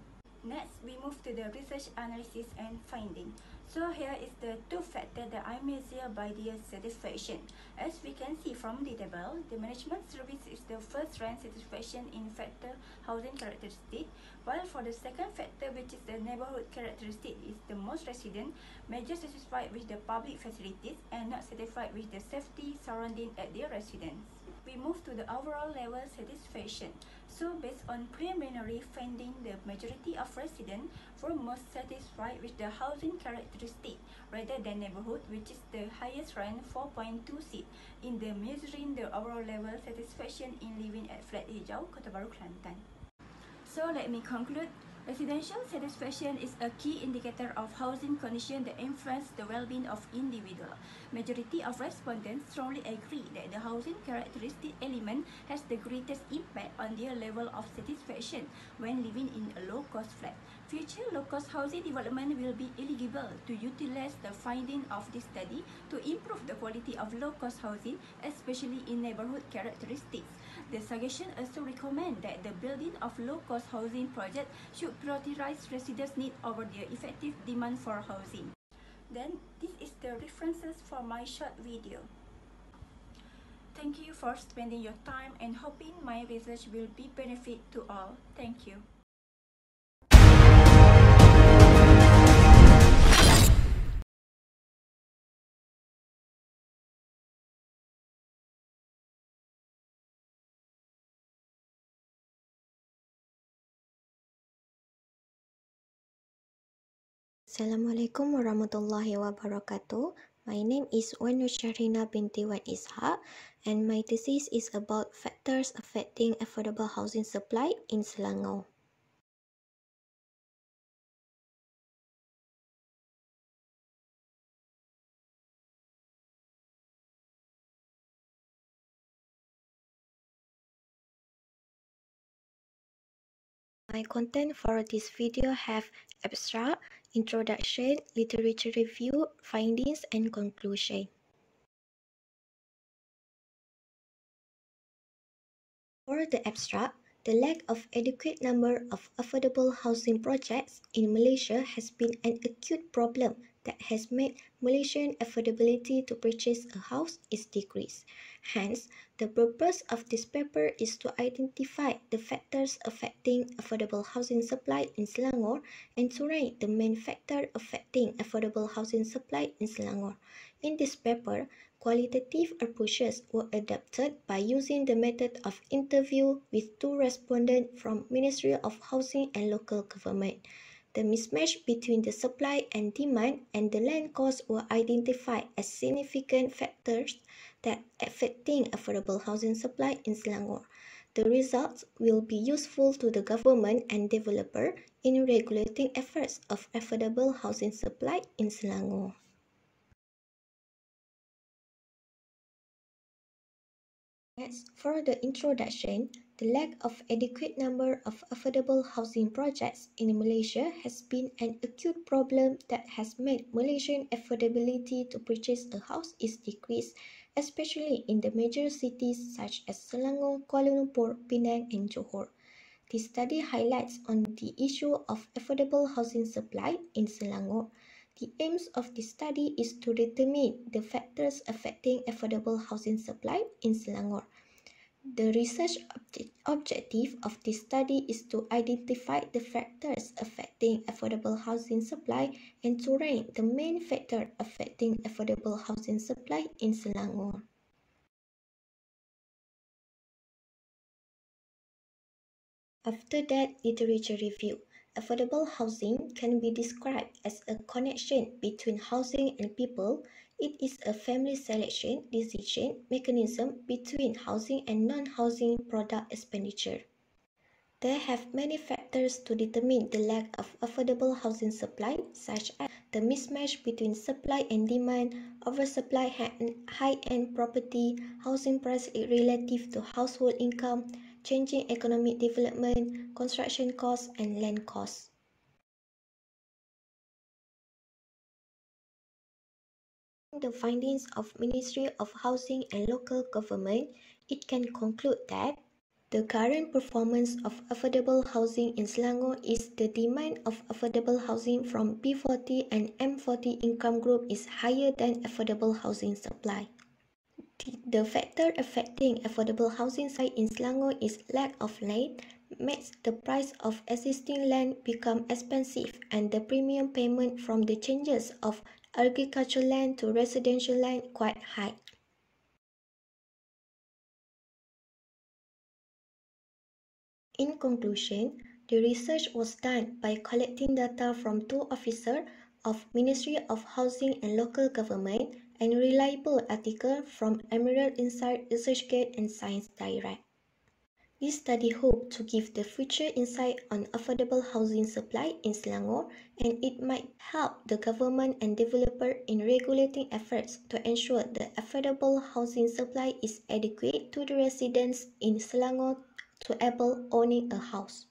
Next, we move to the research analysis and finding. So here is the two factors that I measure by their satisfaction. As we can see from the table, the management service is the first rank satisfaction in factor housing characteristic, while for the second factor, which is the neighborhood characteristic, is the most resident major satisfied with the public facilities and not satisfied with the safety surrounding at their residence. We move to the overall level satisfaction. So based on preliminary finding, the majority of residents were most satisfied with the housing characteristic rather than neighborhood, which is the highest rank 4.2 seat in the measuring the overall level satisfaction in living at Flat Hijau, Kota Baru, Kelantan. So let me conclude. Residential satisfaction is a key indicator of housing condition that influence the well-being of individual. Majority of respondents strongly agree that the housing characteristic element has the greatest impact on their level of satisfaction when living in a low-cost flat. Future low-cost housing development will be eligible to utilize the finding of this study to improve the quality of low-cost housing, especially in neighborhood characteristics. The suggestion also recommend that the building of low-cost housing project should prioritize residents' need over their effective demand for housing. Then, this is the references for my short video. Thank you for spending your time and hoping my research will be benefit to all. Thank you. Assalamualaikum warahmatullahi wabarakatuh. My name is Wan Nusharina binti Wan Ishaq and my thesis is about factors affecting affordable housing supply in Selangor. My content for this video have abstract, introduction, literature review, findings, and conclusion. For the abstract, the lack of adequate number of affordable housing projects in Malaysia has been an acute problem that has made Malaysian affordability to purchase a house is decreased. Hence, the purpose of this paper is to identify the factors affecting affordable housing supply in Selangor and to rank the main factor affecting affordable housing supply in Selangor. In this paper, qualitative approaches were adopted by using the method of interview with 2 respondents from Ministry of Housing and Local Government. The mismatch between the supply and demand and the land cost were identified as significant factors that affecting affordable housing supply in Selangor. The results will be useful to the government and developer in regulating efforts of affordable housing supply in Selangor. As for the introduction, the lack of adequate number of affordable housing projects in Malaysia has been an acute problem that has made Malaysian affordability to purchase a house is decreased, especially in the major cities such as Selangor, Kuala Lumpur, Penang, and Johor. This study highlights on the issue of affordable housing supply in Selangor. The aims of this study is to determine the factors affecting affordable housing supply in Selangor. The research objective of this study is to identify the factors affecting affordable housing supply and to rank the main factor affecting affordable housing supply in Selangor. After that literature review, affordable housing can be described as a connection between housing and people. It is a family selection decision mechanism between housing and non-housing product expenditure. There have many factors to determine the lack of affordable housing supply, such as the mismatch between supply and demand, oversupply high-end property, housing price relative to household income, changing economic development, construction costs, and land costs. The findings of Ministry of Housing and Local Government, it can conclude that the current performance of affordable housing in Selangor is the demand of affordable housing from B40 and M40 income group is higher than affordable housing supply. The factor affecting affordable housing supply in Selangor is lack of land, makes the price of existing land become expensive and the premium payment from the changes of agricultural land to residential land quite high. In conclusion, the research was done by collecting data from two officers of Ministry of Housing and Local Government and reliable article from Emerald Insight, ResearchGate and Science Direct. This study hoped to give the future insight on affordable housing supply in Selangor, and it might help the government and developer in regulating efforts to ensure the affordable housing supply is adequate to the residents in Selangor to able owning a house.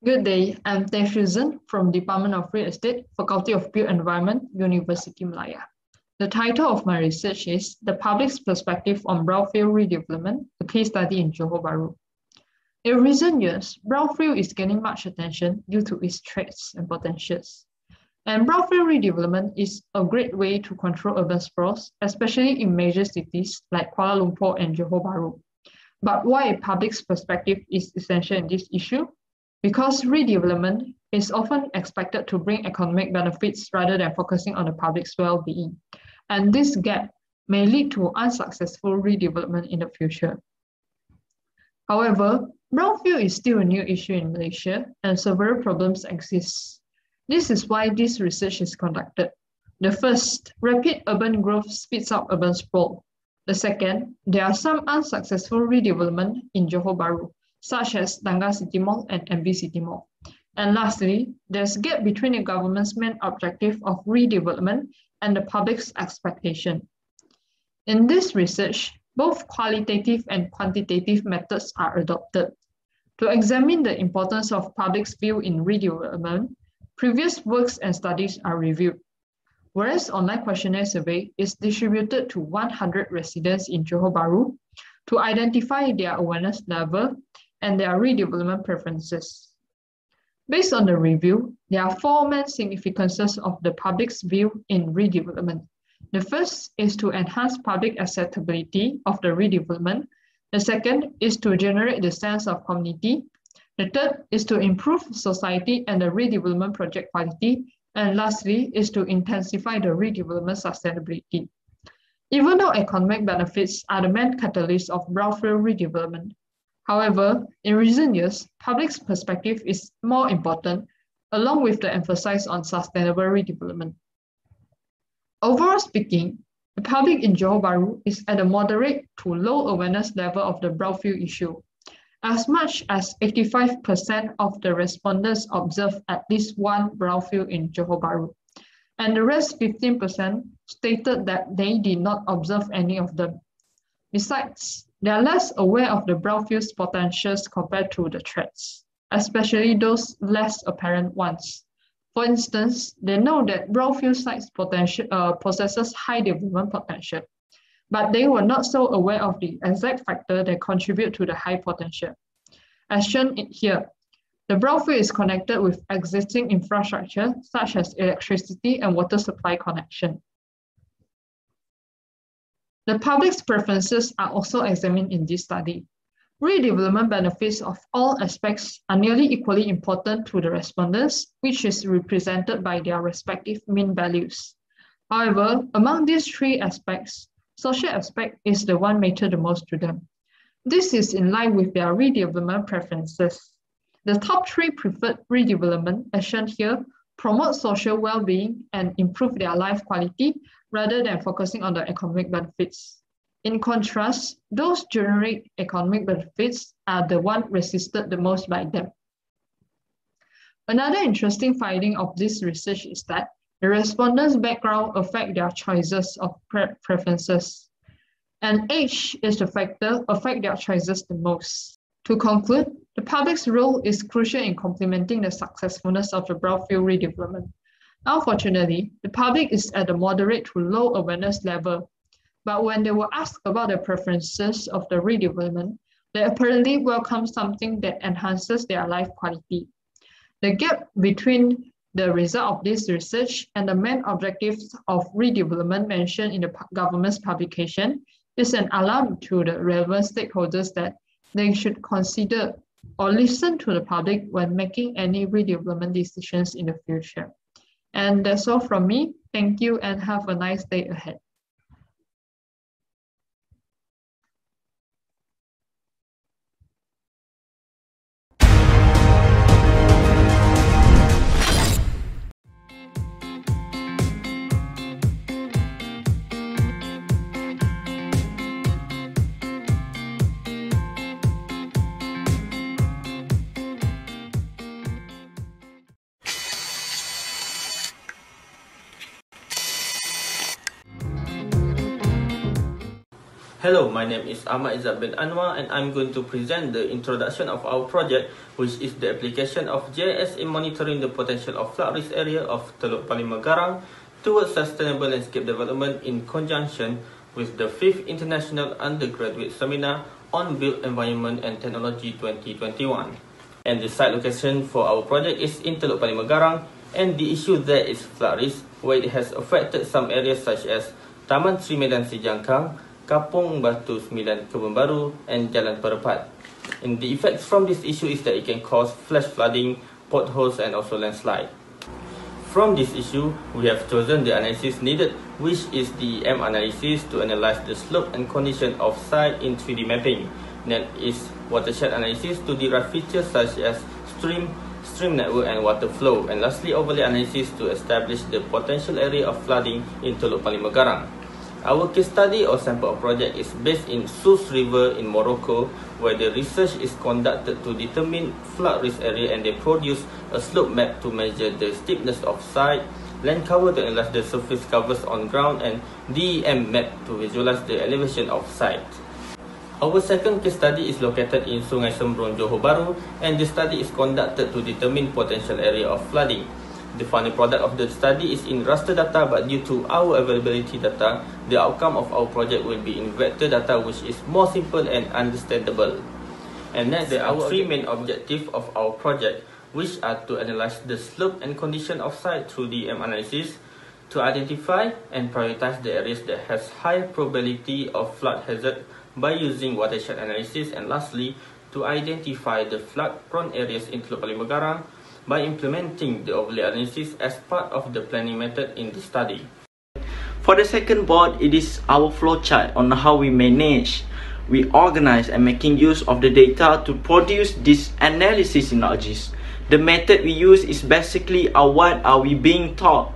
Good day, I'm Teh Shuzhen from Department of Real Estate, Faculty of Built Environment, University Malaya. The title of my research is The Public's Perspective on Brownfield Redevelopment, a case study in Johor Bahru. In recent years, Brownfield is gaining much attention due to its threats and potentials. And Brownfield redevelopment is a great way to control urban sprawls, especially in major cities like Kuala Lumpur and Johor Bahru. But why a public's perspective is essential in this issue? Because redevelopment is often expected to bring economic benefits rather than focusing on the public's well-being. And this gap may lead to unsuccessful redevelopment in the future. However, Brownfield is still a new issue in Malaysia and several problems exist. This is why this research is conducted. The first, rapid urban growth speeds up urban sprawl. The second, there are some unsuccessful redevelopment in Johor Bahru, such as Tangga City Mall and MB City Mall. And lastly, there's a gap between the government's main objective of redevelopment and the public's expectation. In this research, both qualitative and quantitative methods are adopted. To examine the importance of public's view in redevelopment, previous works and studies are reviewed. Whereas online questionnaire survey is distributed to 100 residents in Johor Bahru to identify their awareness level and their redevelopment preferences. Based on the review, there are four main significances of the public's view in redevelopment. The first is to enhance public acceptability of the redevelopment. The second is to generate the sense of community. The third is to improve society and the redevelopment project quality. And lastly is to intensify the redevelopment sustainability. Even though economic benefits are the main catalyst of brownfield redevelopment, however, in recent years, public's perspective is more important, along with the emphasis on sustainable redevelopment. Overall speaking, the public in Johor Bahru is at a moderate to low awareness level of the brownfield issue. As much as 85% of the respondents observed at least one brownfield in Johor Bahru, and the rest 15% stated that they did not observe any of them. Besides, they are less aware of the brownfield's potentials compared to the threats, especially those less apparent ones. For instance, they know that brownfield sites possesses high development potential, but they were not so aware of the exact factor that contribute to the high potential. As shown here, the brownfield is connected with existing infrastructure such as electricity and water supply connection. The public's preferences are also examined in this study. Redevelopment benefits of all aspects are nearly equally important to the respondents, which is represented by their respective mean values. However, among these three aspects, social aspect is the one mattered the most to them. This is in line with their redevelopment preferences. The top three preferred redevelopment, as shown here, promote social well-being and improve their life quality rather than focusing on the economic benefits. In contrast, those generate economic benefits are the one resisted the most by them. Another interesting finding of this research is that the respondents' background affect their choices of preferences, and age is the factor affect their choices the most. To conclude, the public's role is crucial in complementing the successfulness of the brownfield redevelopment. Unfortunately, the public is at a moderate to low awareness level, but when they were asked about the preferences of the redevelopment, they apparently welcome something that enhances their life quality. The gap between the result of this research and the main objectives of redevelopment mentioned in the government's publication is an alarm to the relevant stakeholders that they should consider or listen to the public when making any redevelopment decisions in the future. And that's all from me. Thank you and have a nice day ahead. Hello, my name is Ahmad Izzat bin Anwar and I'm going to present the introduction of our project, which is the application of GIS in monitoring the potential of flood risk area of Teluk Panglima Garang towards sustainable landscape development in conjunction with the 5th International Undergraduate Seminar on Built Environment and Technology 2021. And the site location for our project is in Teluk Panglima Garang, and the issue there is flood risk, where it has affected some areas such as Taman Sri Medan Sijangkang, Kampung, Batu 9, Kebun Bahru, and Jalan Perepat. And the effects from this issue is that it can cause flash flooding, potholes, and also landslide. From this issue, we have chosen the analysis needed, which is the M analysis to analyze the slope and condition of site in 3D mapping. That is watershed analysis to derive features such as stream network, and water flow. And lastly, overlay analysis to establish the potential area of flooding in Teluk Panglima Garang. Our case study or sample of project is based in Sus River in Morocco, where the research is conducted to determine flood risk area, and they produce a slope map to measure the steepness of site, land cover to analyze the surface covers on ground, and DEM map to visualize the elevation of site. Our second case study is located in Sungai Sembrong, Johor Bahru, and the study is conducted to determine potential area of flooding. The final product of the study is in raster data, but due to our availability data, the outcome of our project will be in vector data, which is more simple and understandable. And next, there are three main objectives of our project, which are to analyze the slope and condition of site through DM analysis, to identify and prioritize the areas that has high probability of flood hazard by using watershed analysis, and lastly, to identify the flood-prone areas in Teluk Panglima Garang by implementing the overlay analysis as part of the planning method in the study. For the second board, it is our flowchart on how we manage, we organize and making use of the data to produce this analysis in ArcGIS. The method we use is basically what are we being taught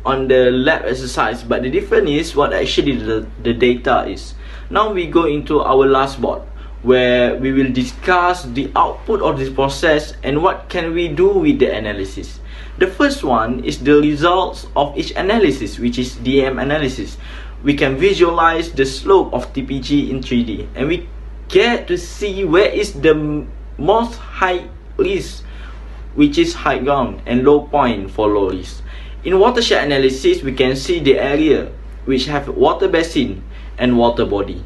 on the lab exercise, but the difference is what actually the data is. Now we go into our last board, where we will discuss the output of this process and what can we do with the analysis. The first one is the results of each analysis, which is DM analysis. We can visualize the slope of TPG in 3D, and we get to see where is the most high risk which is high ground, and low point for low risk. In watershed analysis, we can see the area which have water basin and water body.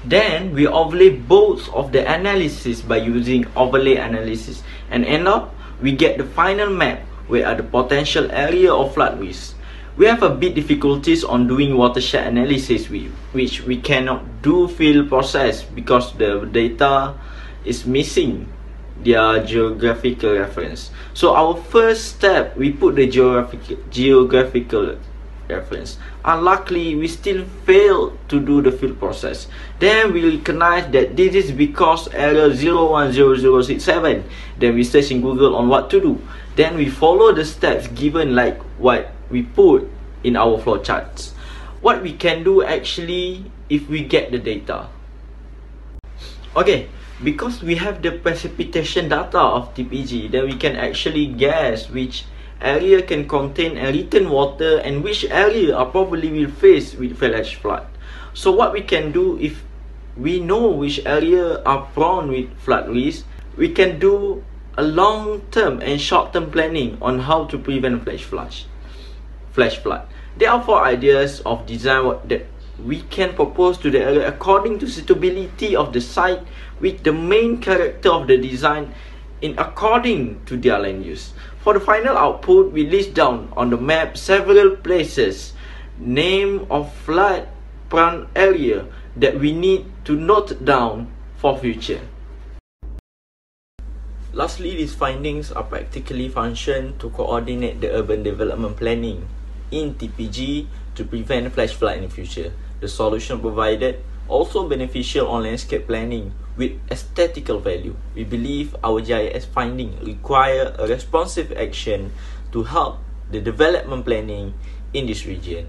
Then we overlay both of the analysis by using overlay analysis, and end up we get the final map where are the potential area of flood risk. We have a bit difficulties on doing watershed analysis which we cannot do field process because the data is missing their geographical reference. So our first step, we put the geographical reference. Unluckily, we still failed to do the field process. Then we recognize that this is because error 010067. Then we search in Google on what to do. Then we follow the steps given like what we put in our flowcharts. What we can do actually if we get the data. Okay, because we have the precipitation data of TPG, then we can actually guess which area can contain a return water and which area are probably will face with flash flood. So what we can do, if we know which area are prone with flood risk, we can do a long-term and short-term planning on how to prevent flash flood. There are 4 ideas of design that we can propose to the area according to suitability of the site, with the main character of the design in according to their land use. For the final output, we list down on the map several places, name of flood prone area that we need to note down for future. Lastly, these findings are practically function to coordinate the urban development planning in TPG to prevent flash flood in the future. The solution provided also beneficial on landscape planning with aesthetical value. We believe our GIS finding require a responsive action to help the development planning in this region.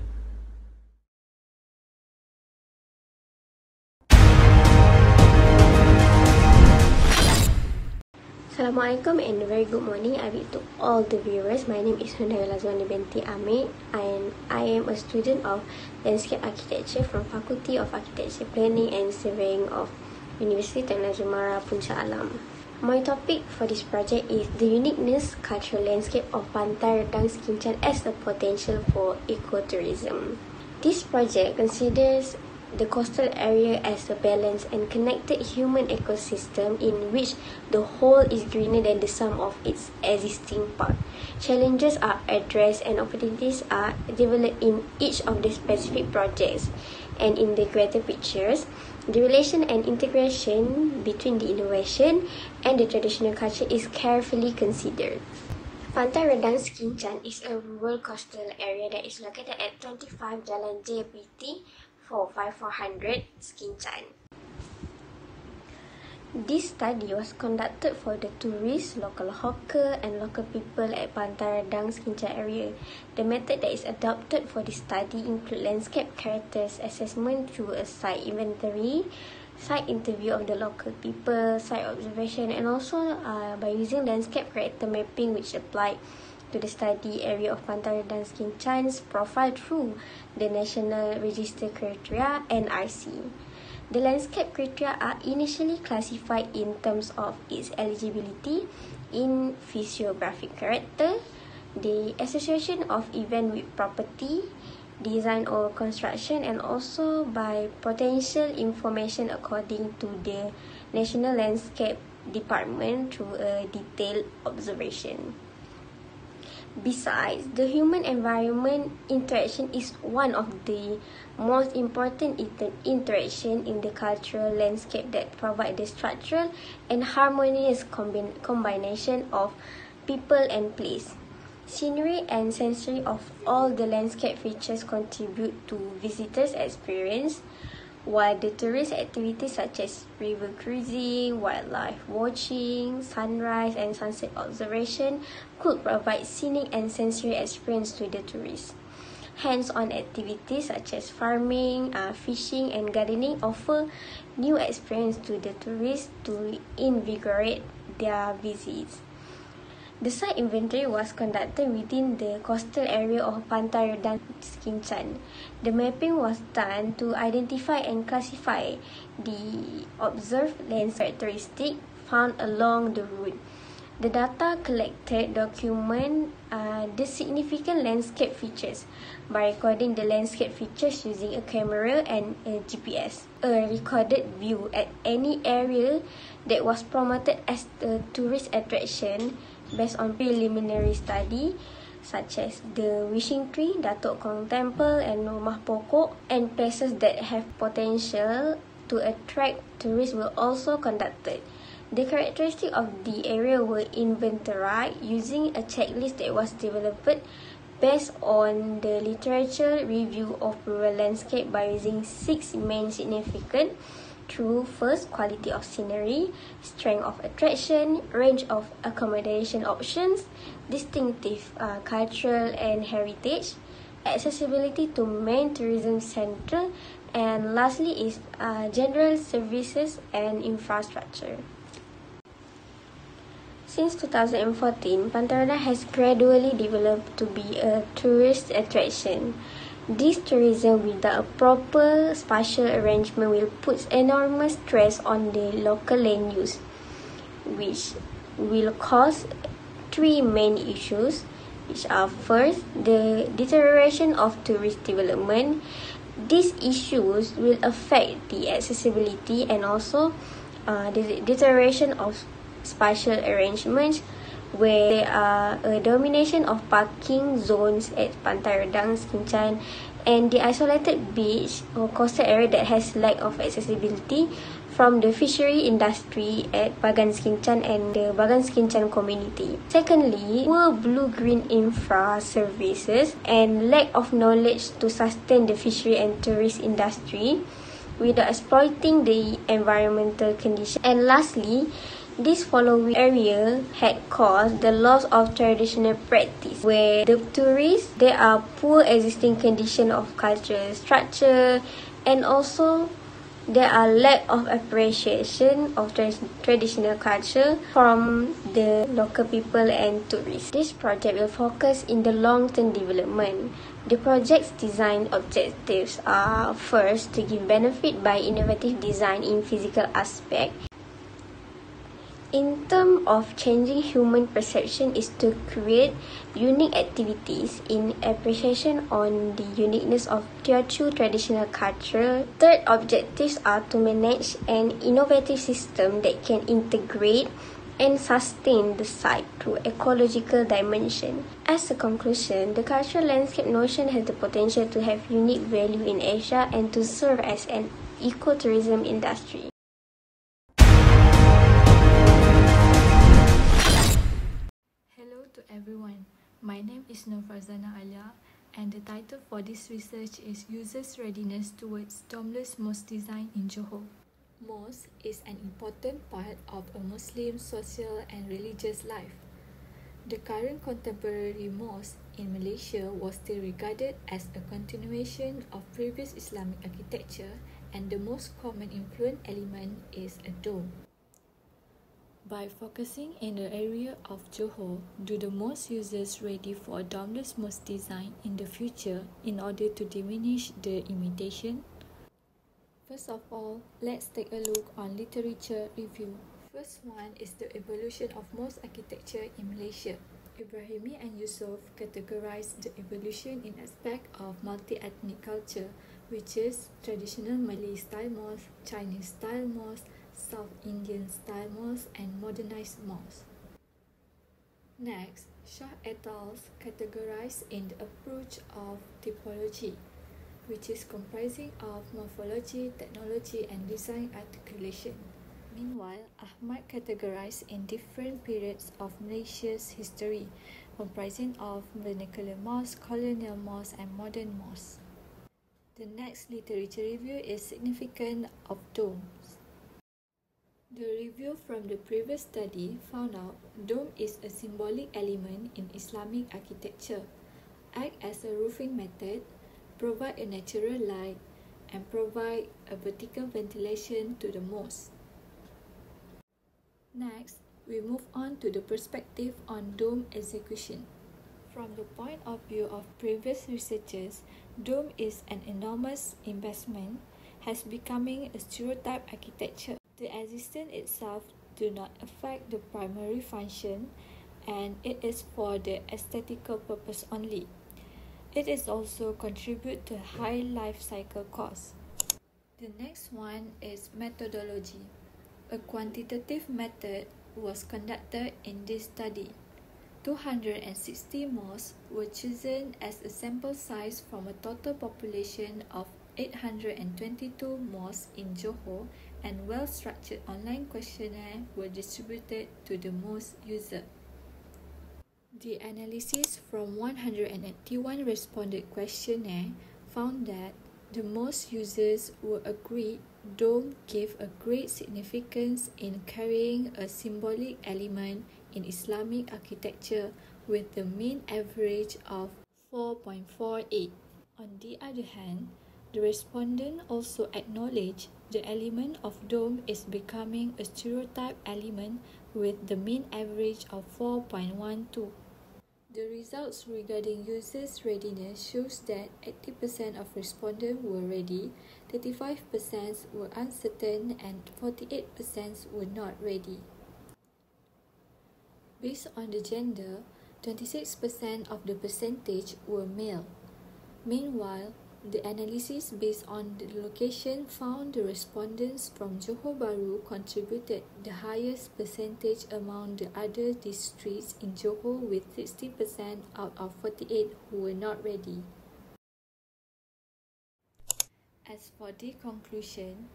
Assalamualaikum and a very good morning to all the viewers. My name is Hundai Lazwani binti Amir and I am a student of Landscape Architecture from Faculty of Architecture Planning and Surveying of University Tanah Zumara, Puncak Alam. My topic for this project is the uniqueness cultural landscape of Pantai Redang Sekinchan as a potential for ecotourism. This project considers the coastal area as a balanced and connected human ecosystem in which the whole is greener than the sum of its existing parts. Challenges are addressed and opportunities are developed in each of the specific projects, and in the greater pictures, the relation and integration between the innovation and the traditional culture is carefully considered. Pantai Redang Sekinchan is a rural coastal area that is located at 25 Jalan JPT 45400 Sekinchan. This study was conducted for the tourists, local hawker and local people at Pantai Redang Sekinchan area. The method that is adopted for this study include landscape characters assessment through a site inventory, site interview of the local people, site observation, and also by using landscape character mapping which applied to the study area of Pantai Redang Sekinchan's profile through the National Register Criteria (NRC). The landscape criteria are initially classified in terms of its eligibility in physiographic character, the association of event with property, design or construction, and also by potential information according to the National Landscape Department through a detailed observation. Besides, the human-environment interaction is one of the most important interaction in the cultural landscape that provide the structural and harmonious combination of people and place. Scenery and sensory of all the landscape features contribute to visitors' experience, while the tourist activities such as river cruising, wildlife watching, sunrise and sunset observation could provide scenic and sensory experience to the tourists. Hands-on activities such as farming, fishing and gardening offer new experience to the tourists to invigorate their visits. The site inventory was conducted within the coastal area of Pantai Redang Sekinchan. The mapping was done to identify and classify the observed land characteristics found along the route. The data collected document the significant landscape features by recording the landscape features using a camera and a GPS. A recorded view at any area that was promoted as a tourist attraction based on preliminary study such as the Wishing Tree, Datuk Kong Temple and Rumah Pokok, and places that have potential to attract tourists were also conducted. The characteristics of the area were inventoried using a checklist that was developed based on the literature review of rural landscape by using 6 main significant through first, quality of scenery, strength of attraction, range of accommodation options, distinctive cultural and heritage, accessibility to main tourism centre, and lastly is general services and infrastructure. Since 2014, Pantai has gradually developed to be a tourist attraction. This tourism without a proper spatial arrangement will put enormous stress on the local land use, which will cause 3 main issues, which are first, the deterioration of tourist development. These issues will affect the accessibility and also the deterioration of spatial arrangements, where there are a domination of parking zones at Pantai Redang, Sekinchan, and the isolated beach or coastal area that has lack of accessibility from the fishery industry at Bagan Sekinchan and the Bagan Sekinchan community. Secondly, poor blue-green infra services and lack of knowledge to sustain the fishery and tourist industry without exploiting the environmental conditions. And lastly, this following area had caused the loss of traditional practice, where the tourists, there are poor existing condition of cultural structure, and also there are lack of appreciation of traditional culture from the local people and tourists. This project will focus in the long-term development. The project's design objectives are first, to give benefit by innovative design in physical aspect. In terms of changing human perception is to create unique activities in appreciation on the uniqueness of Teochew traditional culture. Third objectives are to manage an innovative system that can integrate and sustain the site through ecological dimension. As a conclusion, the cultural landscape notion has the potential to have unique value in Asia and to serve as an ecotourism industry. Hello to everyone. My name is Farzana Alia, and the title for this research is Users' Readiness Towards Domeless Mosque Design in Johor. Mosque is an important part of a Muslim social and religious life. The current contemporary mosque in Malaysia was still regarded as a continuation of previous Islamic architecture, and the most common influence element is a dome. By focusing in the area of Johor, do the mosque users ready for domeless mosque design in the future in order to diminish the imitation? First of all, let's take a look on literature review. First one is the evolution of mosque architecture in Malaysia. Ibrahimi and Yusof categorized the evolution in aspect of multi-ethnic culture, which is traditional Malay style mosque, Chinese style mosque, South Indian style mosque, and modernized mosque. Next, Shah et al. Categorized in the approach of typology, which is comprising of morphology, technology, and design articulation. Meanwhile, Ahmad categorized in different periods of Malaysia's history, comprising of vernacular mosque, colonial mosque, and modern mosque. The next literature review is significance of domes. The review from the previous study found out dome is a symbolic element in Islamic architecture, act as a roofing method, provide a natural light, and provide a vertical ventilation to the mosque. Next, we move on to the perspective on dome execution. From the point of view of previous researchers, dome is an enormous investment, has becoming a stereotype architecture. The existence itself do not affect the primary function, and it is for the aesthetical purpose only. It is also contribute to high life cycle costs. The next one is methodology. A quantitative method was conducted in this study. 260 mosques were chosen as a sample size from a total population of 822 mosques in Johor, and well-structured online questionnaires were distributed to the most users. The analysis from 181 responded questionnaire found that the most users were agreed dome gave a great significance in carrying a symbolic element in Islamic architecture with the mean average of 4.48. On the other hand, the respondent also acknowledged the element of dome is becoming a stereotype element with the mean average of 4.12. The results regarding users' readiness shows that 80% of respondents were ready, 35% were uncertain, and 48% were not ready. Based on the gender, 26% of the percentage were male. Meanwhile, the analysis based on the location found the respondents from Johor Bahru contributed the highest percentage among the other districts in Johor, with 60% out of 48 who were not ready. As for the conclusion,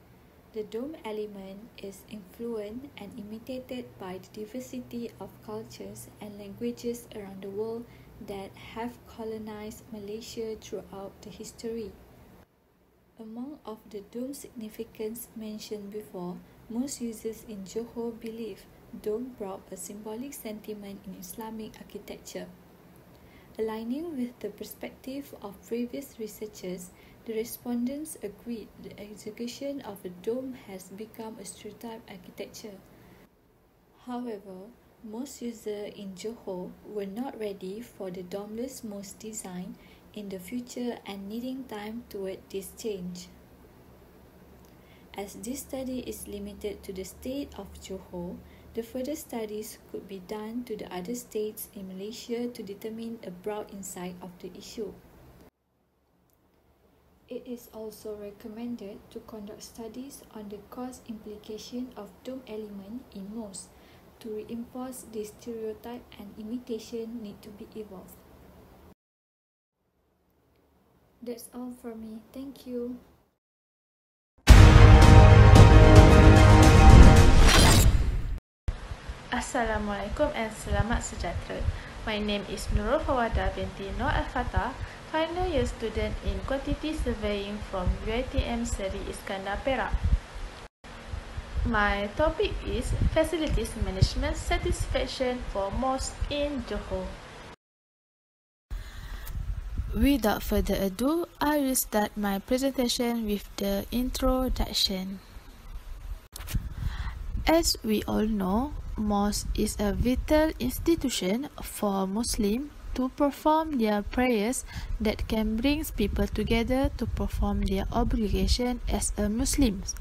the dome element is influenced and imitated by the diversity of cultures and languages around the world that have colonized Malaysia throughout the history. Among of the dome significance mentioned before, most users in Johor believe dome brought a symbolic sentiment in Islamic architecture. Aligning with the perspective of previous researchers, the respondents agreed the execution of a dome has become a stereotype architecture. However, most users in Johor were not ready for the domeless mosque design in the future and needing time toward this change. As this study is limited to the state of Johor, the further studies could be done to the other states in Malaysia to determine a broad insight of the issue. It is also recommended to conduct studies on the cost implication of dome element in mosques to reinforce this stereotype, and imitation need to be evolved. That's all from me. Thank you. Assalamualaikum and selamat sejahtera. My name is Nurul Fawada binti Noor Al-Fatah, final year student in Quantity Surveying from UiTM Seri Iskandar Perak. My topic is Facilities Management Satisfaction for Mosques in Johor. Without further ado, I will start my presentation with the introduction. As we all know, mosque is a vital institution for Muslims to perform their prayers that can bring people together to perform their obligation as a Muslims.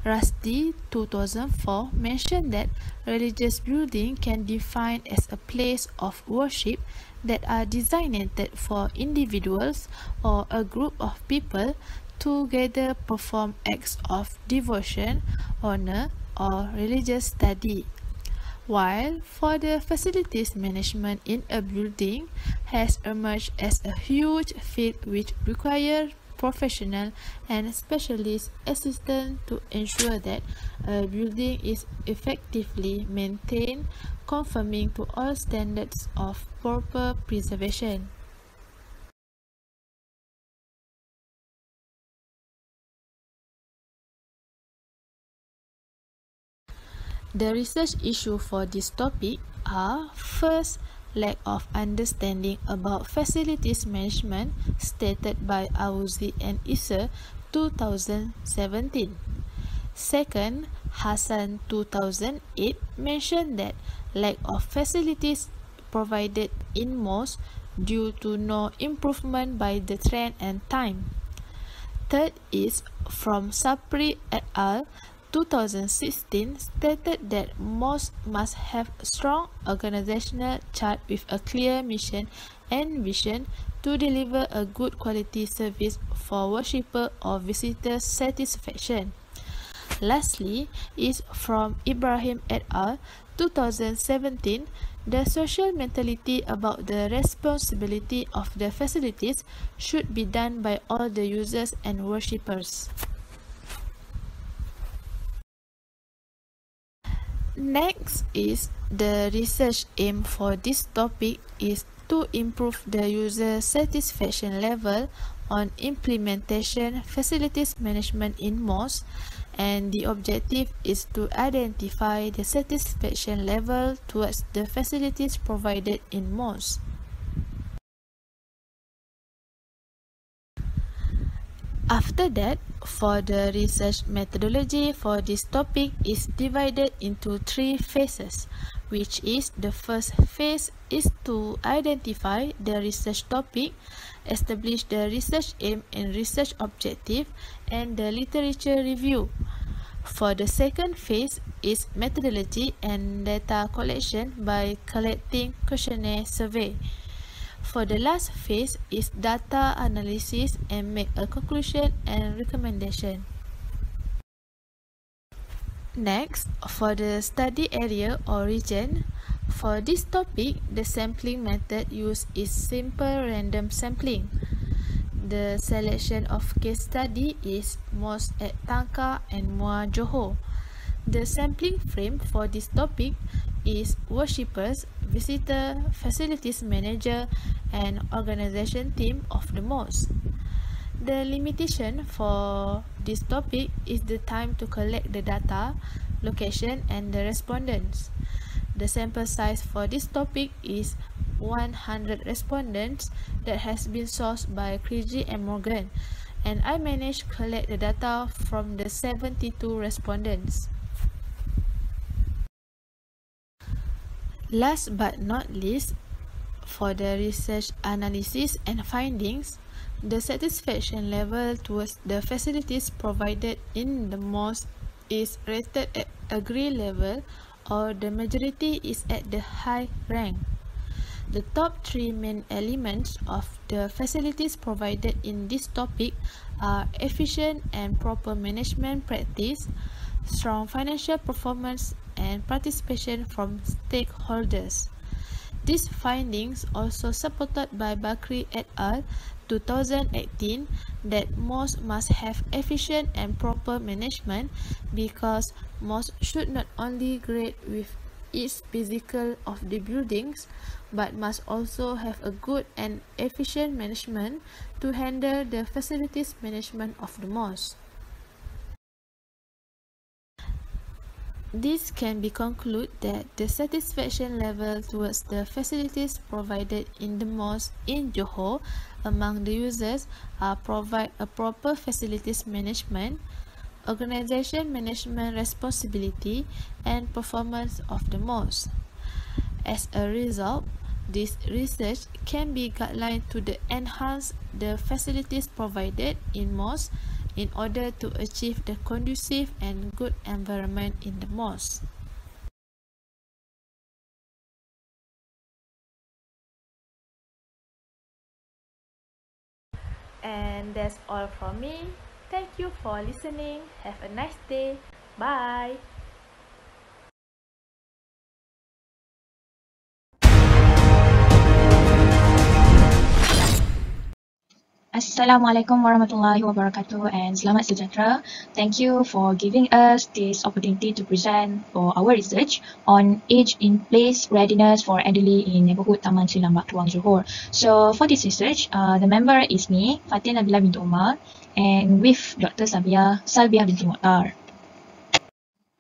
Rusty 2004 mentioned that religious buildings can be defined as a place of worship that are designated for individuals or a group of people to together perform acts of devotion, honor, or religious study. While for the facilities management in a building has emerged as a huge field which requires professional and specialist assistance to ensure that a building is effectively maintained, conforming to all standards of proper preservation. The research issues for this topic are: first, lack of understanding about facilities management stated by Auzi and Issa 2017. Second, Hassan 2008 mentioned that lack of facilities provided in mosques due to no improvement by the trend and time. Third is from Sapri et al. 2016 stated that malls must have a strong organizational chart with a clear mission and vision to deliver a good quality service for worshipper or visitor satisfaction. Lastly is from Ibrahim et al. 2017, the social mentality about the responsibility of the facilities should be done by all the users and worshippers. Next is the research aim for this topic is to improve the user satisfaction level on implementation facilities management in malls, and the objective is to identify the satisfaction level towards the facilities provided in malls. After that, for the research methodology for this topic is divided into 3 phases, which is the first phase is to identify the research topic, establish the research aim and research objective, and the literature review. For the second phase is methodology and data collection by collecting questionnaire survey. For the last phase is data analysis and make a conclusion and recommendation. Next, for the study area or region, for this topic, the sampling method used is simple random sampling. The selection of case study is malls at Tangka and Muar Johor. The sampling frame for this topic is worshippers, visitor, facilities manager, and organization team of the malls. The limitation for this topic is the time to collect the data, location, and the respondents. The sample size for this topic is 100 respondents that has been sourced by Craigie and Morgan, and I managed to collect the data from the 72 respondents. Last but not least, for the research analysis and findings, the satisfaction level towards the facilities provided in the malls is rated at a green level, or the majority is at the high rank. The top 3 main elements of the facilities provided in this topic are efficient and proper management practice, strong financial performance, and participation from stakeholders. These findings also supported by Bakri et al. 2018 that malls must have efficient and proper management because malls should not only grade with each physical of the buildings but must also have a good and efficient management to handle the facilities management of the malls. This can be concluded that the satisfaction level towards the facilities provided in the malls in Johor among the users are provide a proper facilities management, organization management responsibility, and performance of the malls. As a result, this research can be guideline to enhance the facilities provided in malls in order to achieve the conducive and good environment in the malls. And that's all from me. Thank you for listening. Have a nice day. Bye. Assalamualaikum warahmatullahi wabarakatuh and selamat sejahtera. Thank you for giving us this opportunity to present for our research on age-in-place readiness for elderly in neighborhood Taman Sri Lanka, Tuang, Johor. So for this research, the member is me, Fatin Nabila binti Umar, and with Dr. Salbiah binti Mukhtar.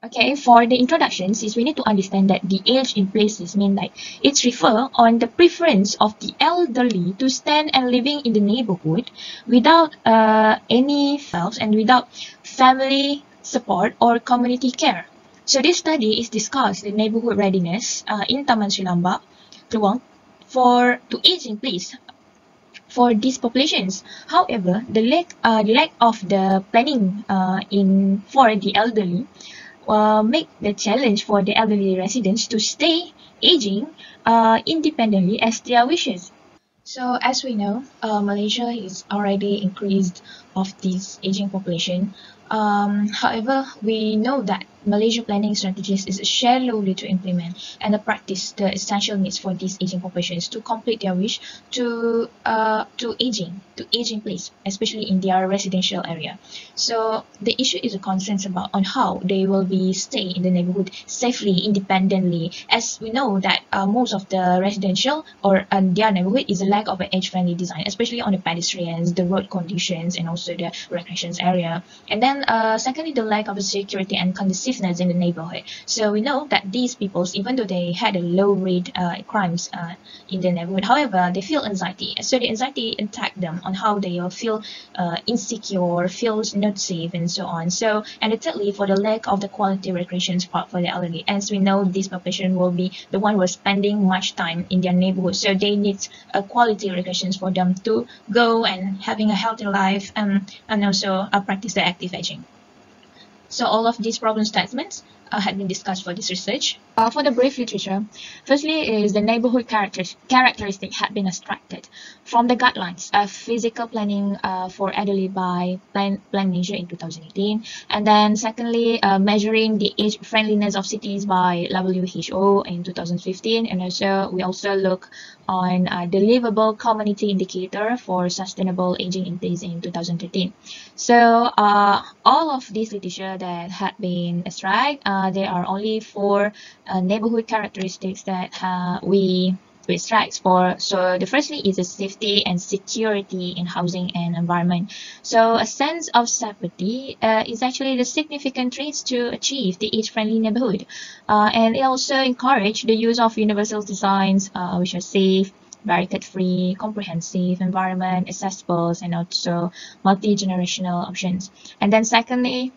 Okay, for the introductions is we need to understand that the age in places mean like it's refer on the preference of the elderly to stand and living in the neighborhood without any help and without family support or community care. So this study is discussed the neighborhood readiness in Taman Sri Lanka, Tuang, to age in place for these populations. However, the lack of the planning for the elderly make the challenge for the elderly residents to stay aging independently as their wishes. So as we know, Malaysia is already increased of this aging population. However, we know that Malaysia planning strategies is shallowly to implement and practice the essential needs for these aging populations to complete their wish to age in place, especially in their residential area. So the issue is a concern about on how they will be stay in the neighborhood safely, independently, as we know that most of the residential or their neighborhood is a lack of an age-friendly design, especially on the pedestrians, the road conditions, and also the recreation area. And then secondly, the lack of security and conduciveness in the neighborhood. So we know that these peoples, even though they had a low rate crimes in the neighborhood, however, they feel anxiety. So the anxiety attack them on how they will feel insecure, feels not safe, and so on. So, and thirdly, for the lack of the quality recreation spot for the elderly, as we know, this population will be the one who is spending much time in their neighborhood. So they need a quality recreations for them to go and having a healthy life and also practice the active aging. So all of these problem statements had been discussed for this research. For the brief literature, firstly is the neighborhood characteristic had been extracted from the guidelines of physical planning for elderly by Plan Malaysia in 2018. And then secondly, measuring the age friendliness of cities by WHO in 2015. And also we also look on the livable community indicator for sustainable aging in place in 2013. So all of this literature that had been extracted, there are only 4 neighborhood characteristics that we extract for. So the firstly is the safety and security in housing and environment. So a sense of safety is actually the significant traits to achieve the age-friendly neighborhood, and it also encourage the use of universal designs which are safe, barricade-free, comprehensive, environment, accessible, and also multi-generational options. And then secondly,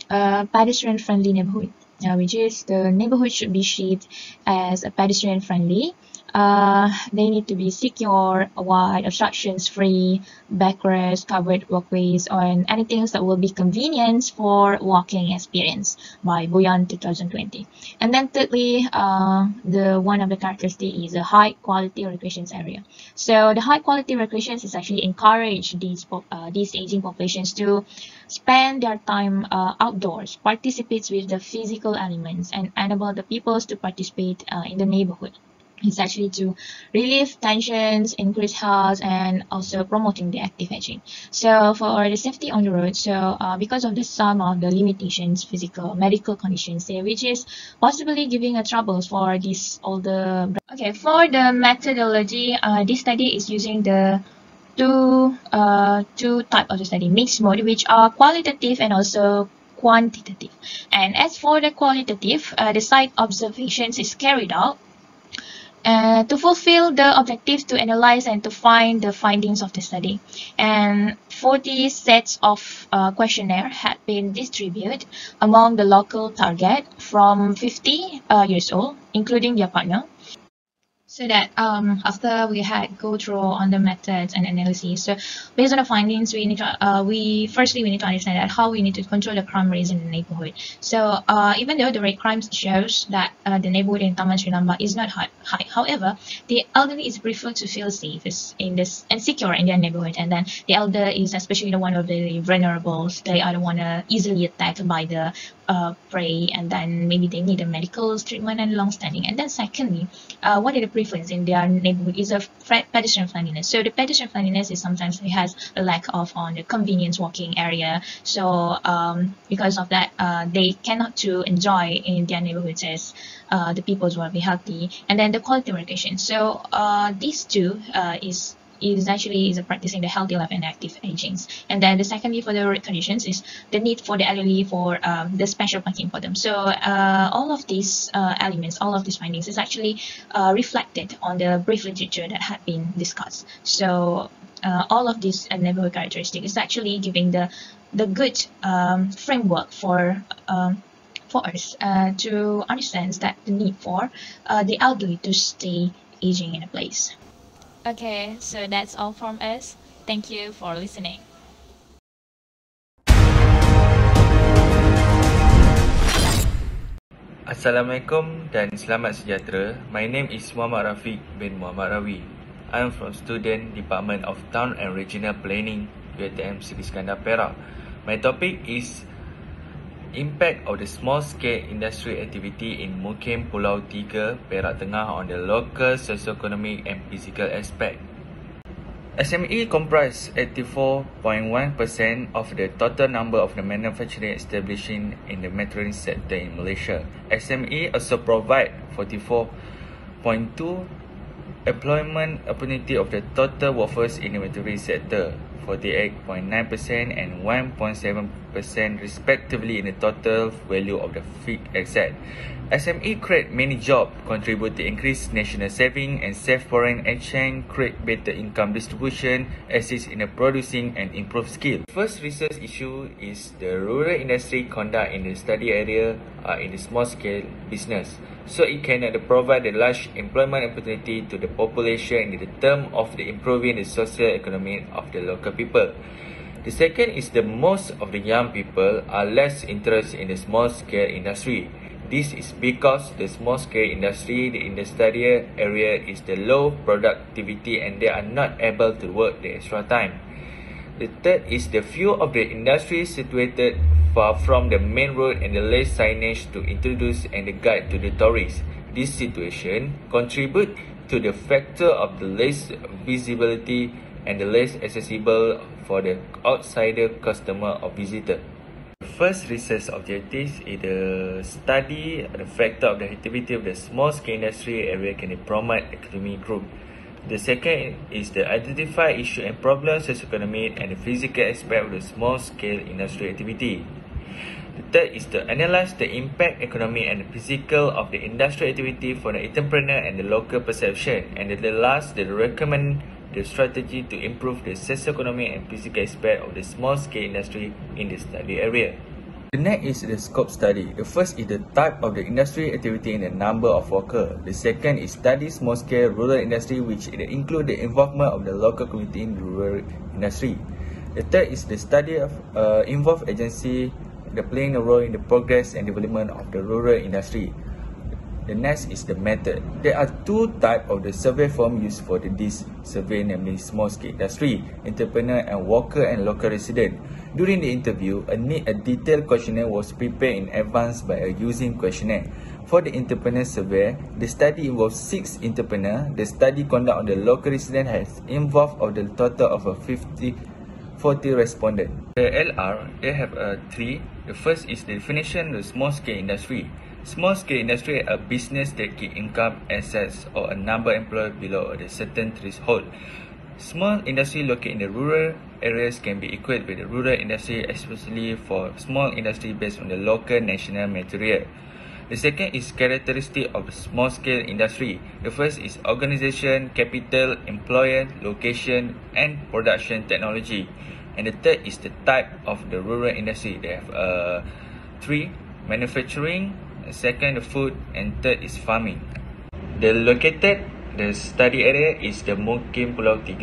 pedestrian-friendly neighborhood, which is the neighborhood should be shaped as a pedestrian-friendly. They need to be secure, wide, obstructions-free, backwards, covered walkways, or anything that will be convenient for walking experience by Beyond 2020. And then thirdly, the one of the characteristics is a high quality recreation area. So the high quality recreation is actually encourage these aging populations to spend their time outdoors, participates with the physical elements, and enable the peoples to participate in the neighborhood. It's actually to relieve tensions, increase health, and also promoting the active aging. So for the safety on the road, so because of the some of the limitations, physical, medical conditions there, which is possibly giving a troubles for these older. Okay, for the methodology, this study is using the two type of the study, mixed mode, which are qualitative and also quantitative. And as for the qualitative, the site observations is carried out to fulfill the objective to analyze and to find the findings of the study. And 40 sets of questionnaire had been distributed among the local target from 50 years old, including their partner. So that after we had go through on the methods and analysis, so based on the findings, we need to we need to understand that how we need to control the crime rates in the neighborhood. So even though the rate crimes shows that the neighborhood in Taman Sri Lamba is not high, however, the elderly is preferred to feel safe in this and secure in their neighborhood, and then the elder is especially the one of the vulnerables. They are the one easily attacked by the prey, and then maybe they need a medical treatment and long-standing. And then secondly, what are the preference in their neighborhood is a pedestrian friendliness. So the pedestrian friendliness is sometimes it has a lack of on the convenience walking area. So because of that, they cannot to enjoy in their neighborhoods as the people will be healthy. And then the quality recreation. So these two is actually practicing the healthy life and active aging. And then the secondly for the road conditions is the need for the elderly for the special parking for them. So all of these elements, all of these findings is actually reflected on the brief literature that had been discussed. So all of these neighborhood characteristics is actually giving the good framework for us to understand that the need for the elderly to stay aging in a place. Okay, so that's all from us. Thank you for listening. Assalamualaikum dan selamat sejahtera. My name is Muhammad Rafiq bin Muhammad Rawi. I am from student Department of Town and Regional Planning, UiTM Seri Iskandar Perak. My topic is impact of the small-scale industry activity in Mukim Pulau 3, Perak Tengah on the local socio-economic and physical aspect. SME comprise 84.1% of the total number of the manufacturing establishment in the metering sector in Malaysia. SME also provide 44.2% employment opportunity of the total workforce in the metering sector, 48.9% and 1.7% respectively in the total value of the fixed asset. SME create many jobs, contribute to increased national saving and save foreign exchange, create better income distribution, assist in the producing and improve skill. First research issue is the rural industry conduct in the study area in the small scale business. So it can provide a large employment opportunity to the population in the term of the improving the social economy of the local people. The second is the most of the young people are less interested in the small scale industry. This is because the small scale industry in the study area is the low productivity and they are not able to work the extra time. The third is the few of the industries situated far from the main road and the less signage to introduce and the guide to the tourists. This situation contribute to the factor of the less visibility and the less accessible for the outsider customer or visitor. First research objectives is the study the factor of the activity of the small scale industry area can promote economic growth. The second is the identify issue and problems socio-economic and the physical aspect of the small scale industry activity. The third is to analyze the impact economic and physical of the industry activity for the entrepreneur and the local perception. And the last, they recommend the strategy to improve the socio-economic and physical aspect of the small-scale industry in the study area. The next is the scope study. The first is the type of the industry activity and the number of workers. The second is study small-scale rural industry, which include the involvement of the local community in the rural industry. The third is the study of involved agency, the playing a role in the progress and development of the rural industry. The next is the method. There are two types of the survey form used for this survey, namely small-scale industry, entrepreneur and worker and local resident. During the interview, a detailed questionnaire was prepared in advance by using questionnaire. For the entrepreneur survey, the study involves 6 entrepreneurs. The study conducted on the local resident has involved of the total of 40 respondents. The LR, they have 3. The first is the definition of the small-scale industry. Small-scale industry are a business that keep income, assets or a number of employees below a certain threshold. Small industry located in the rural areas can be equated with the rural industry, especially for small industry based on the local national material. The second is characteristic of the small-scale industry. The first is organization, capital, employer, location and production technology. And the third is the type of the rural industry. They have 3, manufacturing, second food and third is farming. The study area is the Mukim Pulau 3.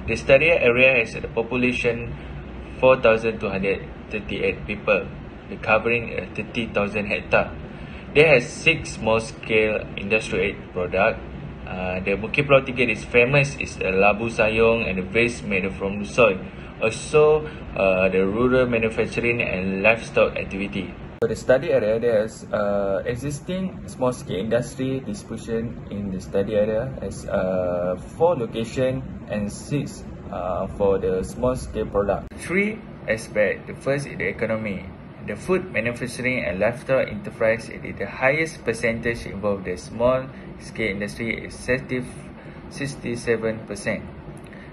The study area has a population 4,238 people, covering 30,000 hectares. There has 6 small-scale industrial product. The Mukim Pulau 3 is famous is labu sayong and the waste made from soil. Also, the rural manufacturing and livestock activity. For the study area, there is existing small-scale industry distribution in the study area as 4 location and 6 for the small-scale product. 3 aspects. The first is the economy. The food manufacturing and livestock enterprise is the highest percentage involved. The small-scale industry is 67%.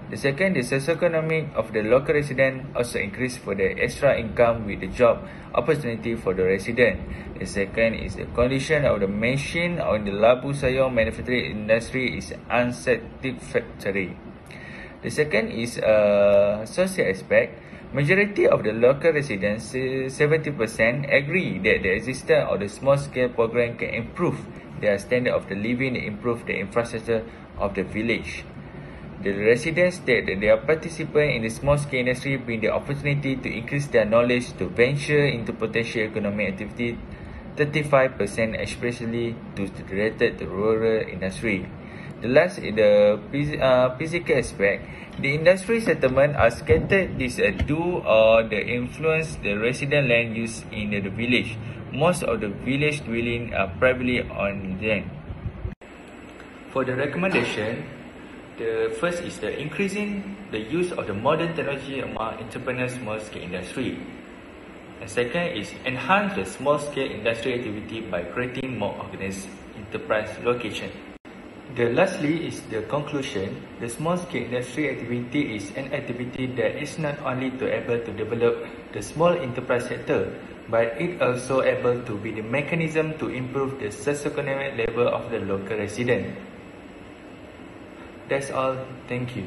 The second, the socio-economic of the local resident also increase for the extra income with the job opportunity for the resident. The second is the condition of the machine on the labu sayong manufacturing industry is unsatisfactory. The second is social aspect. Majority of the local residents, 70%, agree that the existence of the small-scale program can improve their standard of the living and improve the infrastructure of the village. The residents state that their participants in the small-scale industry bring the opportunity to increase their knowledge to venture into potential economic activity, 35% especially to related to rural industry. The last is the physical aspect. The industry settlement are scattered. This do or the influence the resident land use in the village. Most of the village dwelling are privately on land. For the recommendation, the first is the increasing the use of the modern technology among entrepreneurs small-scale industry. And second is enhance the small-scale industry activity by creating more organized enterprise location. The lastly is the conclusion. The small-scale industry activity is an activity that is not only to able to develop the small enterprise sector, but it also able to be the mechanism to improve the socio-economic level of the local resident. That's all. Thank you.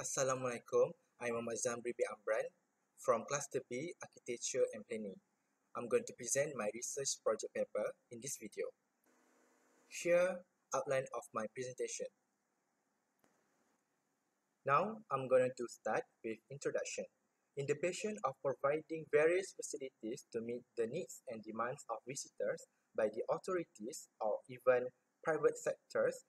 Assalamualaikum, I'm Muhammad Zamri bin Amran from Cluster B, Architecture and Planning. I'm going to present my research project paper in this video. Here, outline of my presentation. Now, I'm going to start with introduction. In the passion of providing various facilities to meet the needs and demands of visitors by the authorities or even private sectors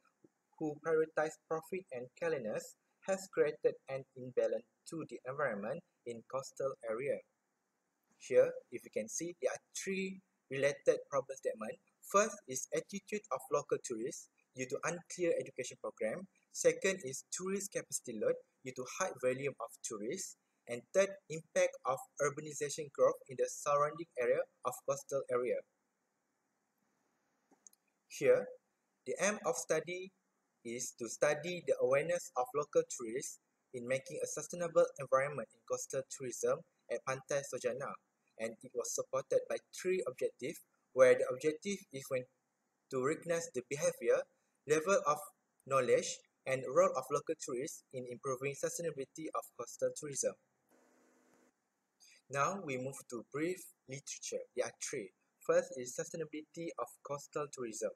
who prioritize profit and cleanliness, has created an imbalance to the environment in coastal area. Here, if you can see, there are three related problem statements. First is attitude of local tourists due to unclear education program. Second is tourist capacity load due to high volume of tourists. And third, impact of urbanization growth in the surrounding area of coastal area. Here, the aim of study is to study the awareness of local tourists in making a sustainable environment in coastal tourism at Pantai Sojana, and it was supported by three objectives, where the objective is to recognize the behavior, level of knowledge, and role of local tourists in improving sustainability of coastal tourism. Now we move to brief literature. There are three. First is sustainability of coastal tourism.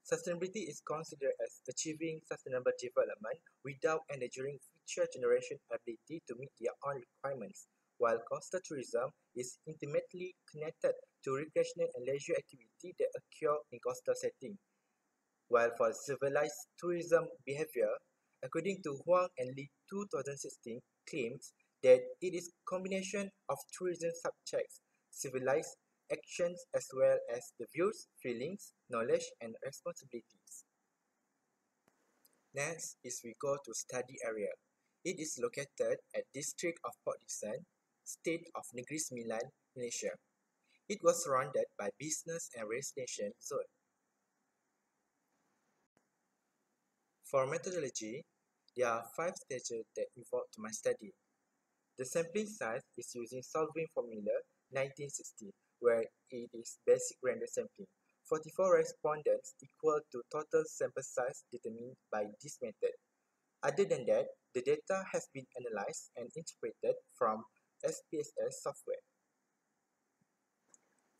Sustainability is considered as achieving sustainable development without endangering future generation ability to meet their own requirements, while coastal tourism is intimately connected to recreational and leisure activity that occur in coastal setting. While for civilized tourism behavior, according to Huang and Li 2016 claims that it is combination of tourism subjects, civilized actions as well as the views, feelings, knowledge, and responsibilities. Next is we go to study area. It is located at district of Port Dickson, state of Negeri Sembilan, Malaysia. It was surrounded by business and residential zone. For methodology, there are 5 stages that involved my study. The sampling size is using solving formula 1960, where it is basic random sampling. 44 respondents equal to total sample size determined by this method. Other than that, the data has been analyzed and interpreted from SPSS software.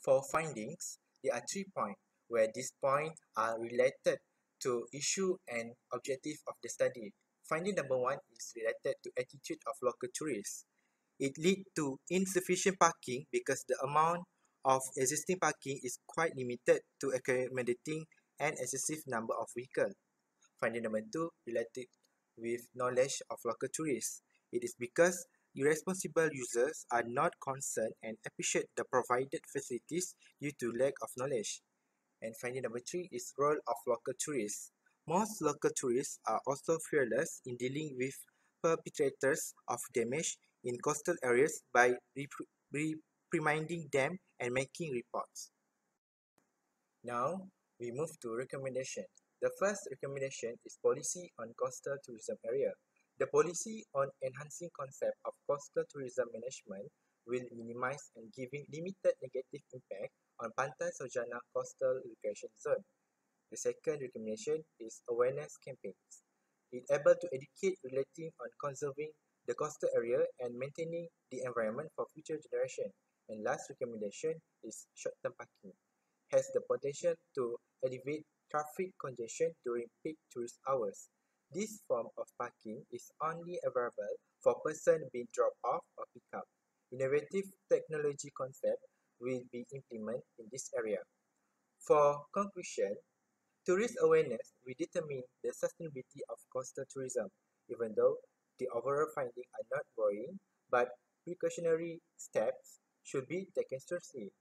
For findings, there are 3 points, where these points are related to issue and objective of the study. Finding number 1 is related to attitude of local tourists. It leads to insufficient parking because the amount of existing parking is quite limited to accommodating an excessive number of vehicles. Finding number 2 related with knowledge of local tourists. It is because irresponsible users are not concerned and appreciate the provided facilities due to lack of knowledge. And finding number 3 is role of local tourists. Most local tourists are also fearless in dealing with perpetrators of damage in coastal areas by reprimanding them and making reports. Now, we move to recommendation. The first recommendation is policy on coastal tourism area. The policy on enhancing concept of coastal tourism management will minimize and giving limited negative impact on Pantai Sojana coastal recreation zone. The second recommendation is awareness campaigns. It able to educate relating on conserving the coastal area and maintaining the environment for future generation. And last recommendation is short-term parking. Has the potential to alleviate traffic congestion during peak tourist hours. This form of parking is only available for persons being dropped off or picked up. Innovative technology concept will be implemented in this area. For conclusion, tourist awareness will determine the sustainability of coastal tourism, even though the overall findings are not worrying, but precautionary steps should be taken seriously.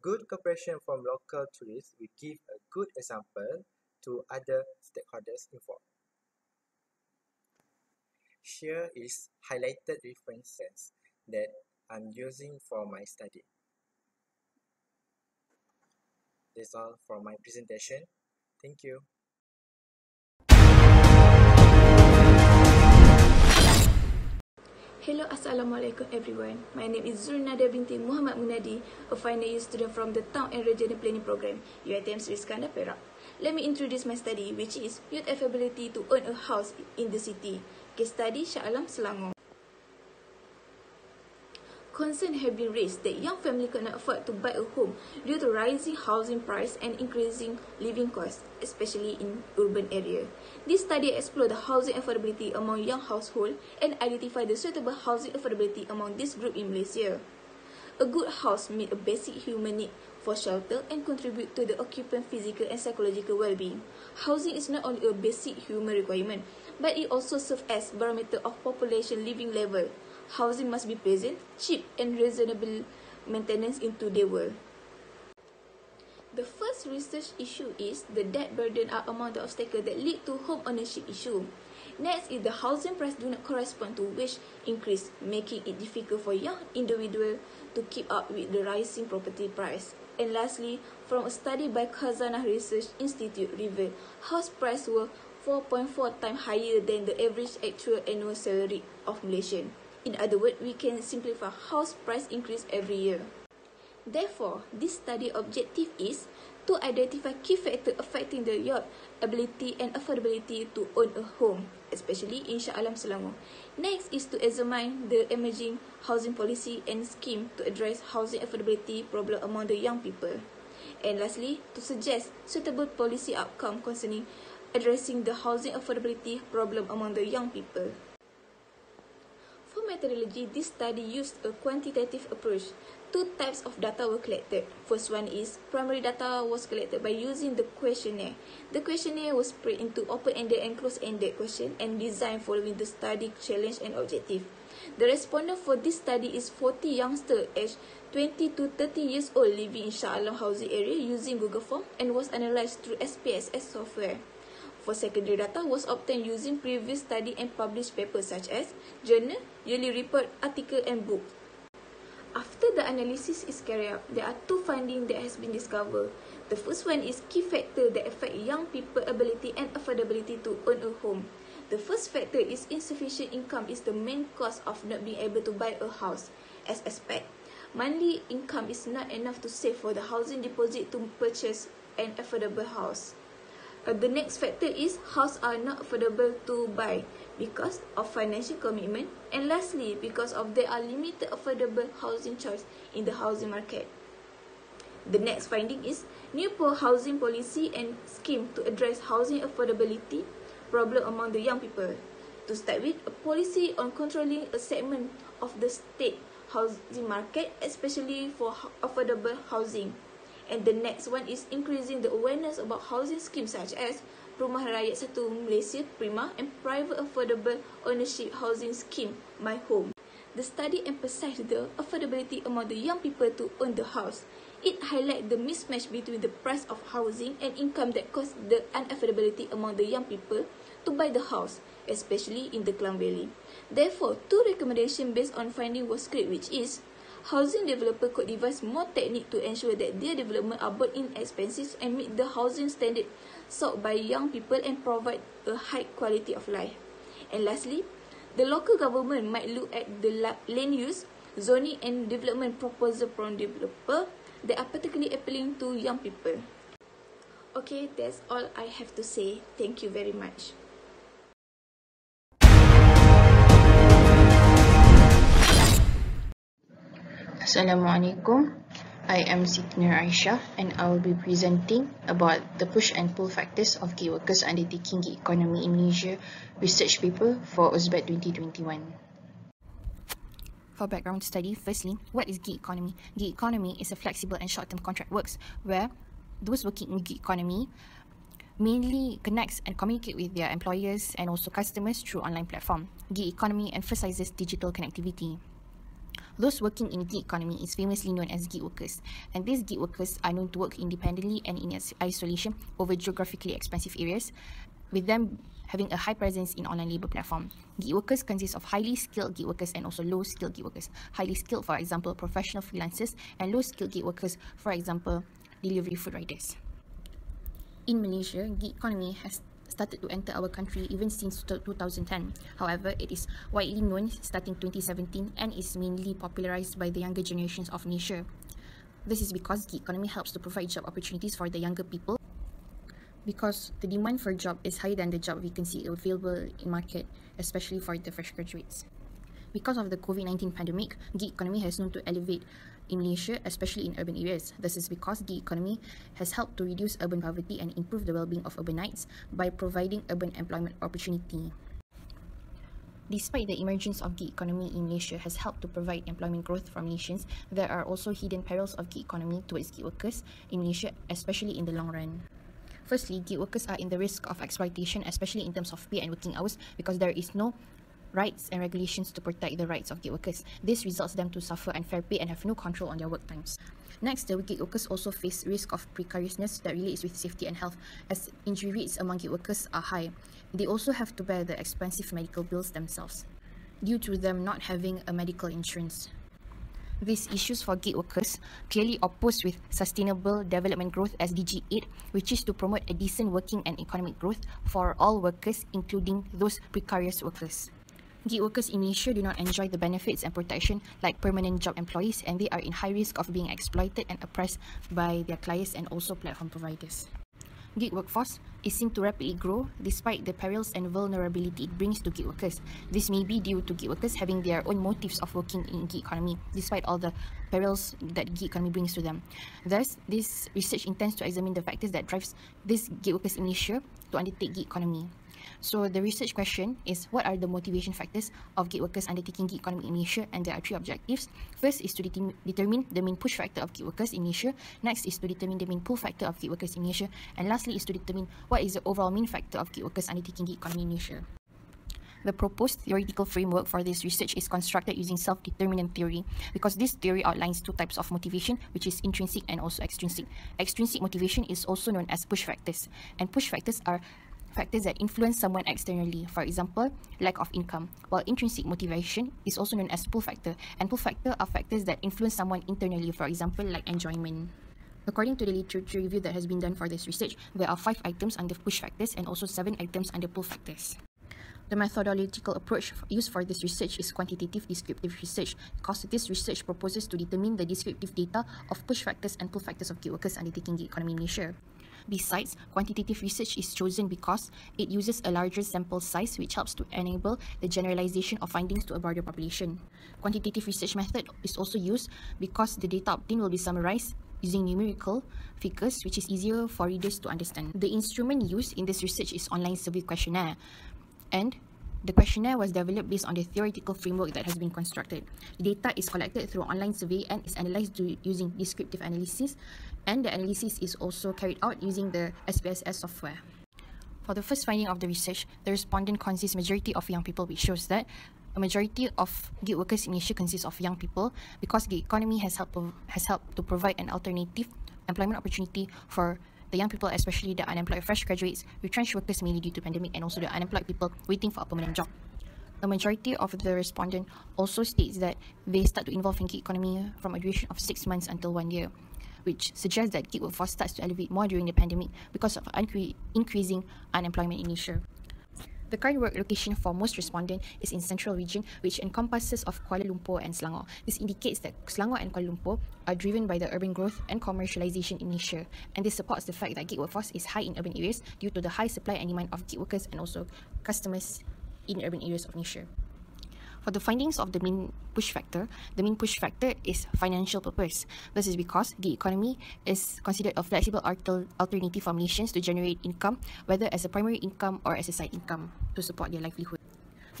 Good cooperation from local tourists will give a good example to other stakeholders involved. Here is highlighted references that I'm using for my study. That's all for my presentation. Thank you. Hello, Assalamualaikum everyone. My name is Zurnada binti Muhammad Munadi, a final year student from the Town and Regional Planning Program, UITM Sri Iskandar Perak. Let me introduce my study, which is Youth Affordability to Own a House in the City. Case study Shah Alam, Selangor. Concerns have been raised that young families cannot afford to buy a home due to rising housing price and increasing living costs, especially in urban area. This study explored the housing affordability among young households and identified the suitable housing affordability among this group in Malaysia. A good house meets a basic human need for shelter and contribute to the occupant physical and psychological well-being. Housing is not only a basic human requirement, but it also serves as barometer of population living level. Housing must be pleasant, cheap, and reasonable maintenance in today's world. The first research issue is the debt burden are among the obstacles that lead to home ownership issue. Next is the housing price do not correspond to wage increase, making it difficult for young individuals to keep up with the rising property price. And lastly, from a study by Khazanah Research Institute revealed house price were 4.4 times higher than the average actual annual salary of Malaysian. In other words, we can simplify house price increase every year. Therefore, this study objective is to identify key factors affecting the youth ability and affordability to own a home, especially in Shah Alam, Selangor. Next is to examine the emerging housing policy and scheme to address housing affordability problem among the young people. And lastly, to suggest suitable policy outcome concerning addressing the housing affordability problem among the young people. For methodology, this study used a quantitative approach. Two types of data were collected. First one is primary data was collected by using the questionnaire. The questionnaire was split into open-ended and closed-ended questions and designed following the study challenge and objective. The respondent for this study is 40 youngsters aged 20 to 30 years old living in Shah Alam housing area using Google Form and was analysed through SPSS software. For secondary data was obtained using previous study and published papers such as journal, yearly report, article and book. After the analysis is carried out, there are two findings that has been discovered. The first one is key factor that affect young people ability and affordability to own a home. The first factor is insufficient income is the main cause of not being able to buy a house. As expected, monthly income is not enough to save for the housing deposit to purchase an affordable house. The next factor is houses are not affordable to buy because of financial commitment, and lastly because of there are limited affordable housing choice in the housing market. The next finding is new housing policy and scheme to address housing affordability problem among the young people. To start with, a policy on controlling a segment of the state housing market, especially for affordable housing. And the next one is increasing the awareness about housing schemes such as Rumah Rakyat Satu Malaysia, Prima, and private affordable ownership housing scheme, My Home. The study emphasized the affordability among the young people to own the house. It highlights the mismatch between the price of housing and income that caused the unaffordability among the young people to buy the house, especially in the Klang Valley. Therefore, two recommendations based on finding was created, which is housing developer could devise more technique to ensure that their development are both inexpensive and meet the housing standard sought by young people and provide a high quality of life. And lastly, the local government might look at the land use, zoning and development proposal from developer that are particularly appealing to young people. Okay, that's all I have to say. Thank you very much. Assalamualaikum. I am Siti Nur Aisyah and I will be presenting about the push and pull factors of gig workers undertaking gig economy in Malaysia research paper for USBET 2021. For background study, firstly, what is gig economy? Gig economy is a flexible and short-term contract works where those working in gig economy mainly connects and communicate with their employers and also customers through online platform. Gig economy emphasizes digital connectivity. Those working in gig economy is famously known as gig workers, and these gig workers are known to work independently and in isolation over geographically expansive areas, with them having a high presence in online labor platform. Gig workers consist of highly skilled gig workers and also low skilled gig workers. Highly skilled, for example, professional freelancers, and low skilled gig workers, for example, delivery food riders. In Malaysia, gig economy has started to enter our country even since 2010. However, it is widely known starting 2017 and is mainly popularized by the younger generations of Malaysia. This is because gig economy helps to provide job opportunities for the younger people, because the demand for job is higher than the job vacancy available in market, especially for the fresh graduates. Because of the COVID-19 pandemic, gig economy has known to elevate in Malaysia, especially in urban areas. This is because gig economy has helped to reduce urban poverty and improve the well-being of urbanites by providing urban employment opportunity. Despite the emergence of gig economy in Malaysia has helped to provide employment growth for Malaysians, there are also hidden perils of gig economy towards gig workers in Malaysia, especially in the long run. Firstly, gig workers are in the risk of exploitation, especially in terms of pay and working hours, because there is no rights and regulations to protect the rights of gig workers. This results them to suffer unfair pay and have no control on their work times. Next, the gig workers also face risk of precariousness that relates with safety and health, as injury rates among gig workers are high. They also have to bear the expensive medical bills themselves, due to them not having a medical insurance. These issues for gig workers clearly oppose with Sustainable Development Growth SDG 8, which is to promote a decent working and economic growth for all workers, including those precarious workers. Gig workers in Malaysia do not enjoy the benefits and protection like permanent job employees, and they are in high risk of being exploited and oppressed by their clients and also platform providers. Gig workforce is seen to rapidly grow despite the perils and vulnerability it brings to gig workers. This may be due to gig workers having their own motives of working in gig economy, despite all the perils that gig economy brings to them. Thus, this research intends to examine the factors that drives these gig workers in Malaysia to undertake gig economy. So the research question is, what are the motivation factors of gig workers undertaking gig economy in Malaysia? And there are three objectives. First is to determine the main push factor of gig workers in Malaysia. Next is to determine the main pull factor of gig workers in Malaysia. And lastly is to determine what is the overall main factor of gig workers undertaking gig economy in Malaysia. The proposed theoretical framework for this research is constructed using self-determinant theory, because this theory outlines two types of motivation, which is intrinsic and also extrinsic. Extrinsic motivation is also known as push factors, and push factors are factors that influence someone externally, for example, lack of income, while intrinsic motivation is also known as pull factor, and pull factor are factors that influence someone internally, for example, like enjoyment. According to the literature review that has been done for this research, there are 5 items under push factors and also 7 items under pull factors. The methodological approach used for this research is quantitative descriptive research, because this research proposes to determine the descriptive data of push factors and pull factors of gig workers undertaking gig economy in Malaysia. Besides, quantitative research is chosen because it uses a larger sample size, which helps to enable the generalization of findings to a broader population. Quantitative research method is also used because the data obtained will be summarized using numerical figures, which is easier for readers to understand. The instrument used in this research is online survey questionnaire, and the questionnaire was developed based on the theoretical framework that has been constructed. The data is collected through online survey and is analyzed using descriptive analysis, and the analysis is also carried out using the SPSS software. For the first finding of the research, the respondent consists majority of young people, which shows that a majority of gig workers in Malaysia consists of young people, because gig economy has helped to provide an alternative employment opportunity for the young people, especially the unemployed fresh graduates, retrenched workers mainly due to pandemic, and also the unemployed people waiting for a permanent job. A majority of the respondent also states that they start to involve in gig economy from a duration of 6 months until 1 year, which suggests that gig workforce starts to elevate more during the pandemic because of increasing unemployment in Malaysia. The current work location for most respondents is in Central Region, which encompasses of Kuala Lumpur and Selangor. This indicates that Selangor and Kuala Lumpur are driven by the urban growth and commercialization in Malaysia, and this supports the fact that gig workforce is high in urban areas due to the high supply and demand of gig workers and also customers in urban areas of Malaysia. For the findings of the main push factor is financial purpose. This is because gig economy is considered a flexible alternative for Malaysians to generate income, whether as a primary income or as a side income to support their livelihood.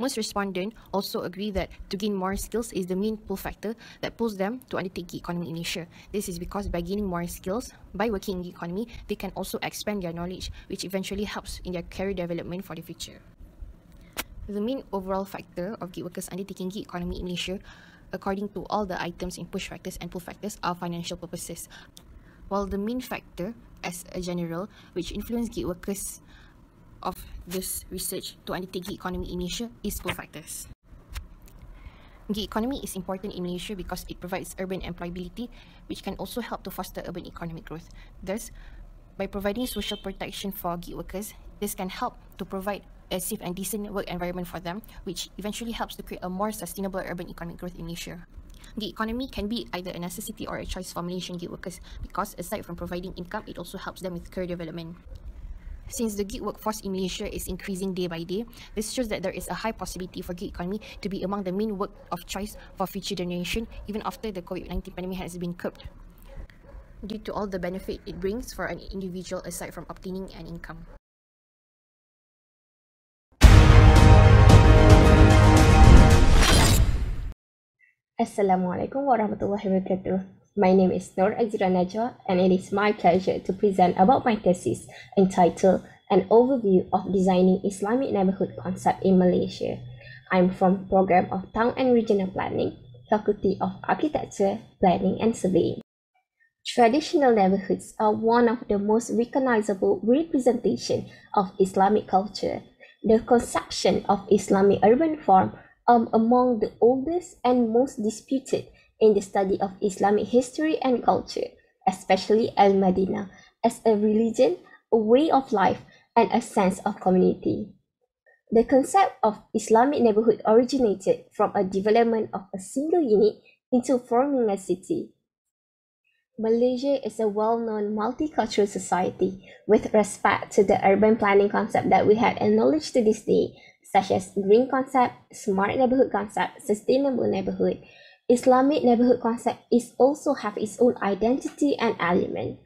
Most respondents also agree that to gain more skills is the main pull factor that pulls them to undertake gig economy in Malaysia. This is because by gaining more skills, by working in gig economy, they can also expand their knowledge, which eventually helps in their career development for the future. The main overall factor of gig workers undertaking gig economy in Malaysia, according to all the items in push factors and pull factors, are financial purposes. While the main factor, as a general, which influence gig workers of this research to undertake gig economy in Malaysia is pull factors. Gig economy is important in Malaysia because it provides urban employability, which can also help to foster urban economic growth. Thus, by providing social protection for gig workers, this can help to provide a safe and decent work environment for them, which eventually helps to create a more sustainable urban economic growth in Malaysia. Gig economy can be either a necessity or a choice for Malaysian gig workers because aside from providing income, it also helps them with career development. Since the gig workforce in Malaysia is increasing day by day, this shows that there is a high possibility for gig economy to be among the main work of choice for future generation even after the COVID-19 pandemic has been curbed, due to all the benefit it brings for an individual aside from obtaining an income. Assalamualaikum warahmatullahi wabarakatuh. My name is Nur Azira Najwa and it is my pleasure to present about my thesis entitled An Overview of Designing Islamic Neighborhood Concept in Malaysia. I'm from Program of Town and Regional Planning, Faculty of Architecture, Planning and Surveying. Traditional neighborhoods are one of the most recognizable representation of Islamic culture. The conception of Islamic urban form among the oldest and most disputed in the study of Islamic history and culture, especially Al-Madinah, as a religion, a way of life, and a sense of community. The concept of Islamic neighborhood originated from a development of a single unit into forming a city. Malaysia is a well-known multicultural society with respect to the urban planning concept that we had acknowledged to this day, such as green concept, smart neighborhood concept, sustainable neighborhood. Islamic neighborhood concept is also have its own identity and element.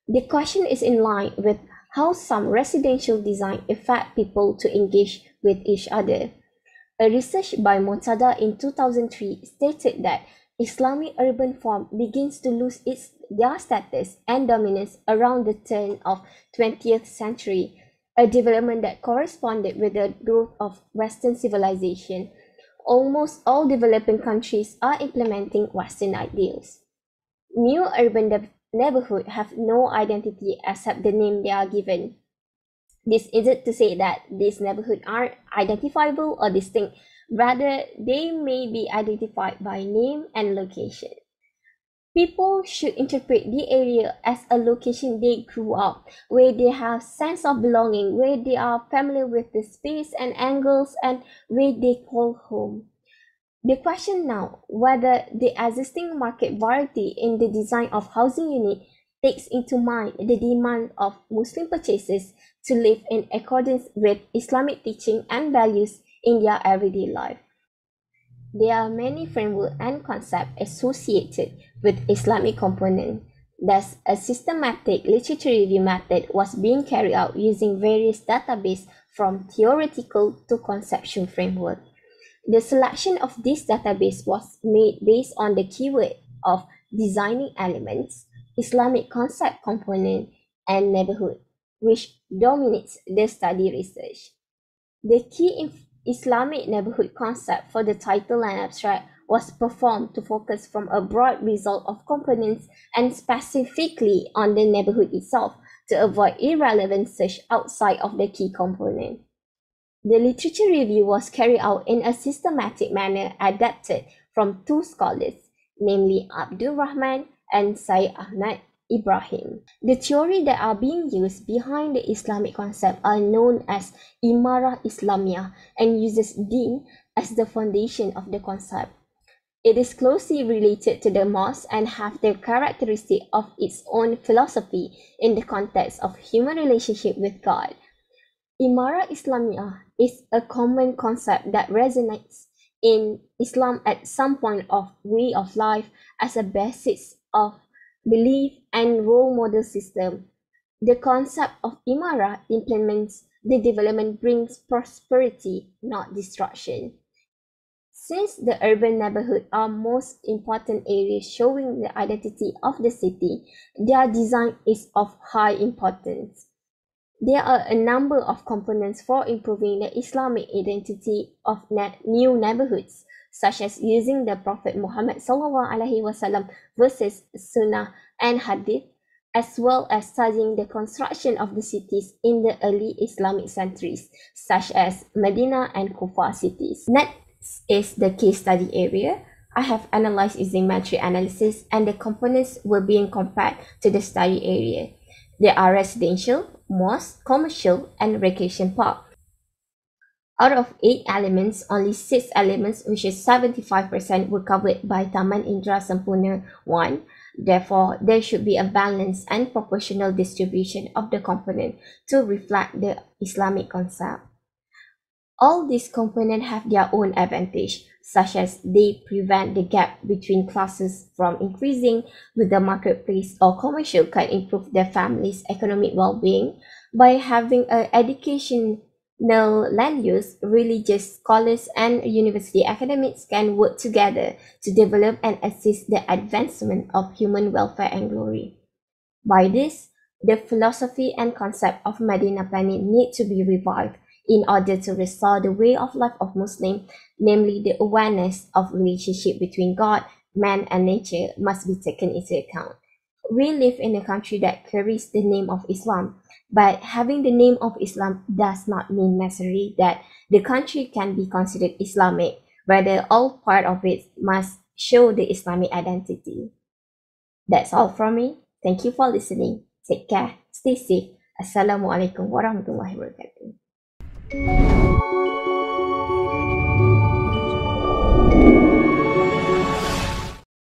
The question is in line with how some residential design affect people to engage with each other. A research by Motada in 2003 stated that Islamic urban form begins to lose their status and dominance around the turn of 20th century, a development that corresponded with the growth of Western civilization. Almost all developing countries are implementing Western ideals. New urban neighborhoods have no identity except the name they are given. This isn't to say that these neighborhoods aren't identifiable or distinct, rather they may be identified by name and location. People should interpret the area as a location they grew up, where they have sense of belonging, where they are familiar with the space and angles, and where they call home. The question now, whether the existing market variety in the design of housing unit takes into mind the demand of Muslim purchasers to live in accordance with Islamic teaching and values in their everyday life. There are many frameworks and concepts associated with Islamic component. Thus, a systematic literature review method was being carried out using various databases from theoretical to conceptual framework. The selection of this database was made based on the keyword of designing elements, Islamic concept component, and neighborhood, which dominates the study research. The key Islamic neighborhood concept for the title and abstract was performed to focus from a broad result of components and specifically on the neighborhood itself to avoid irrelevant search outside of the key component. The literature review was carried out in a systematic manner adapted from two scholars, namely Abdul Rahman and Syed Ahmad Ibrahim. The theory that are being used behind the Islamic concept are known as Imarah Islamiyah and uses din as the foundation of the concept. It is closely related to the mosque and have the characteristic of its own philosophy in the context of human relationship with God. Imarah Islamiyah is a common concept that resonates in Islam at some point of way of life as a basis of belief and role model system. The concept of Imara implements the development brings prosperity, not destruction. Since the urban neighborhoods are most important areas showing the identity of the city, their design is of high importance. There are a number of components for improving the Islamic identity of new neighborhoods, such as using the Prophet Muhammad SAW versus Sunnah and Hadith, as well as studying the construction of the cities in the early Islamic centuries, such as Medina and Kufa cities. Next is the case study area. I have analyzed using metric analysis, and the components were being compared to the study area. There are residential, mosque, commercial, and recreation park. Out of 8 elements, only 6 elements, which is 75%, were covered by Taman Indra Sempurna 1. Therefore, there should be a balanced and proportional distribution of the component to reflect the Islamic concept. All these components have their own advantage, such as they prevent the gap between classes from increasing with the marketplace, or commercial can improve their family's economic well-being by having an educational land use. Religious scholars and university academics can work together to develop and assist the advancement of human welfare and glory. By this, the philosophy and concept of Medina planning need to be revived in order to restore the way of life of Muslims, namely the awareness of relationship between God, man, and nature must be taken into account. We live in a country that carries the name of Islam, but having the name of Islam does not mean necessarily that the country can be considered Islamic. Rather, all part of it must show the Islamic identity. That's all from me. Thank you for listening. Take care. Stay safe. Assalamualaikum warahmatullahi wabarakatuh.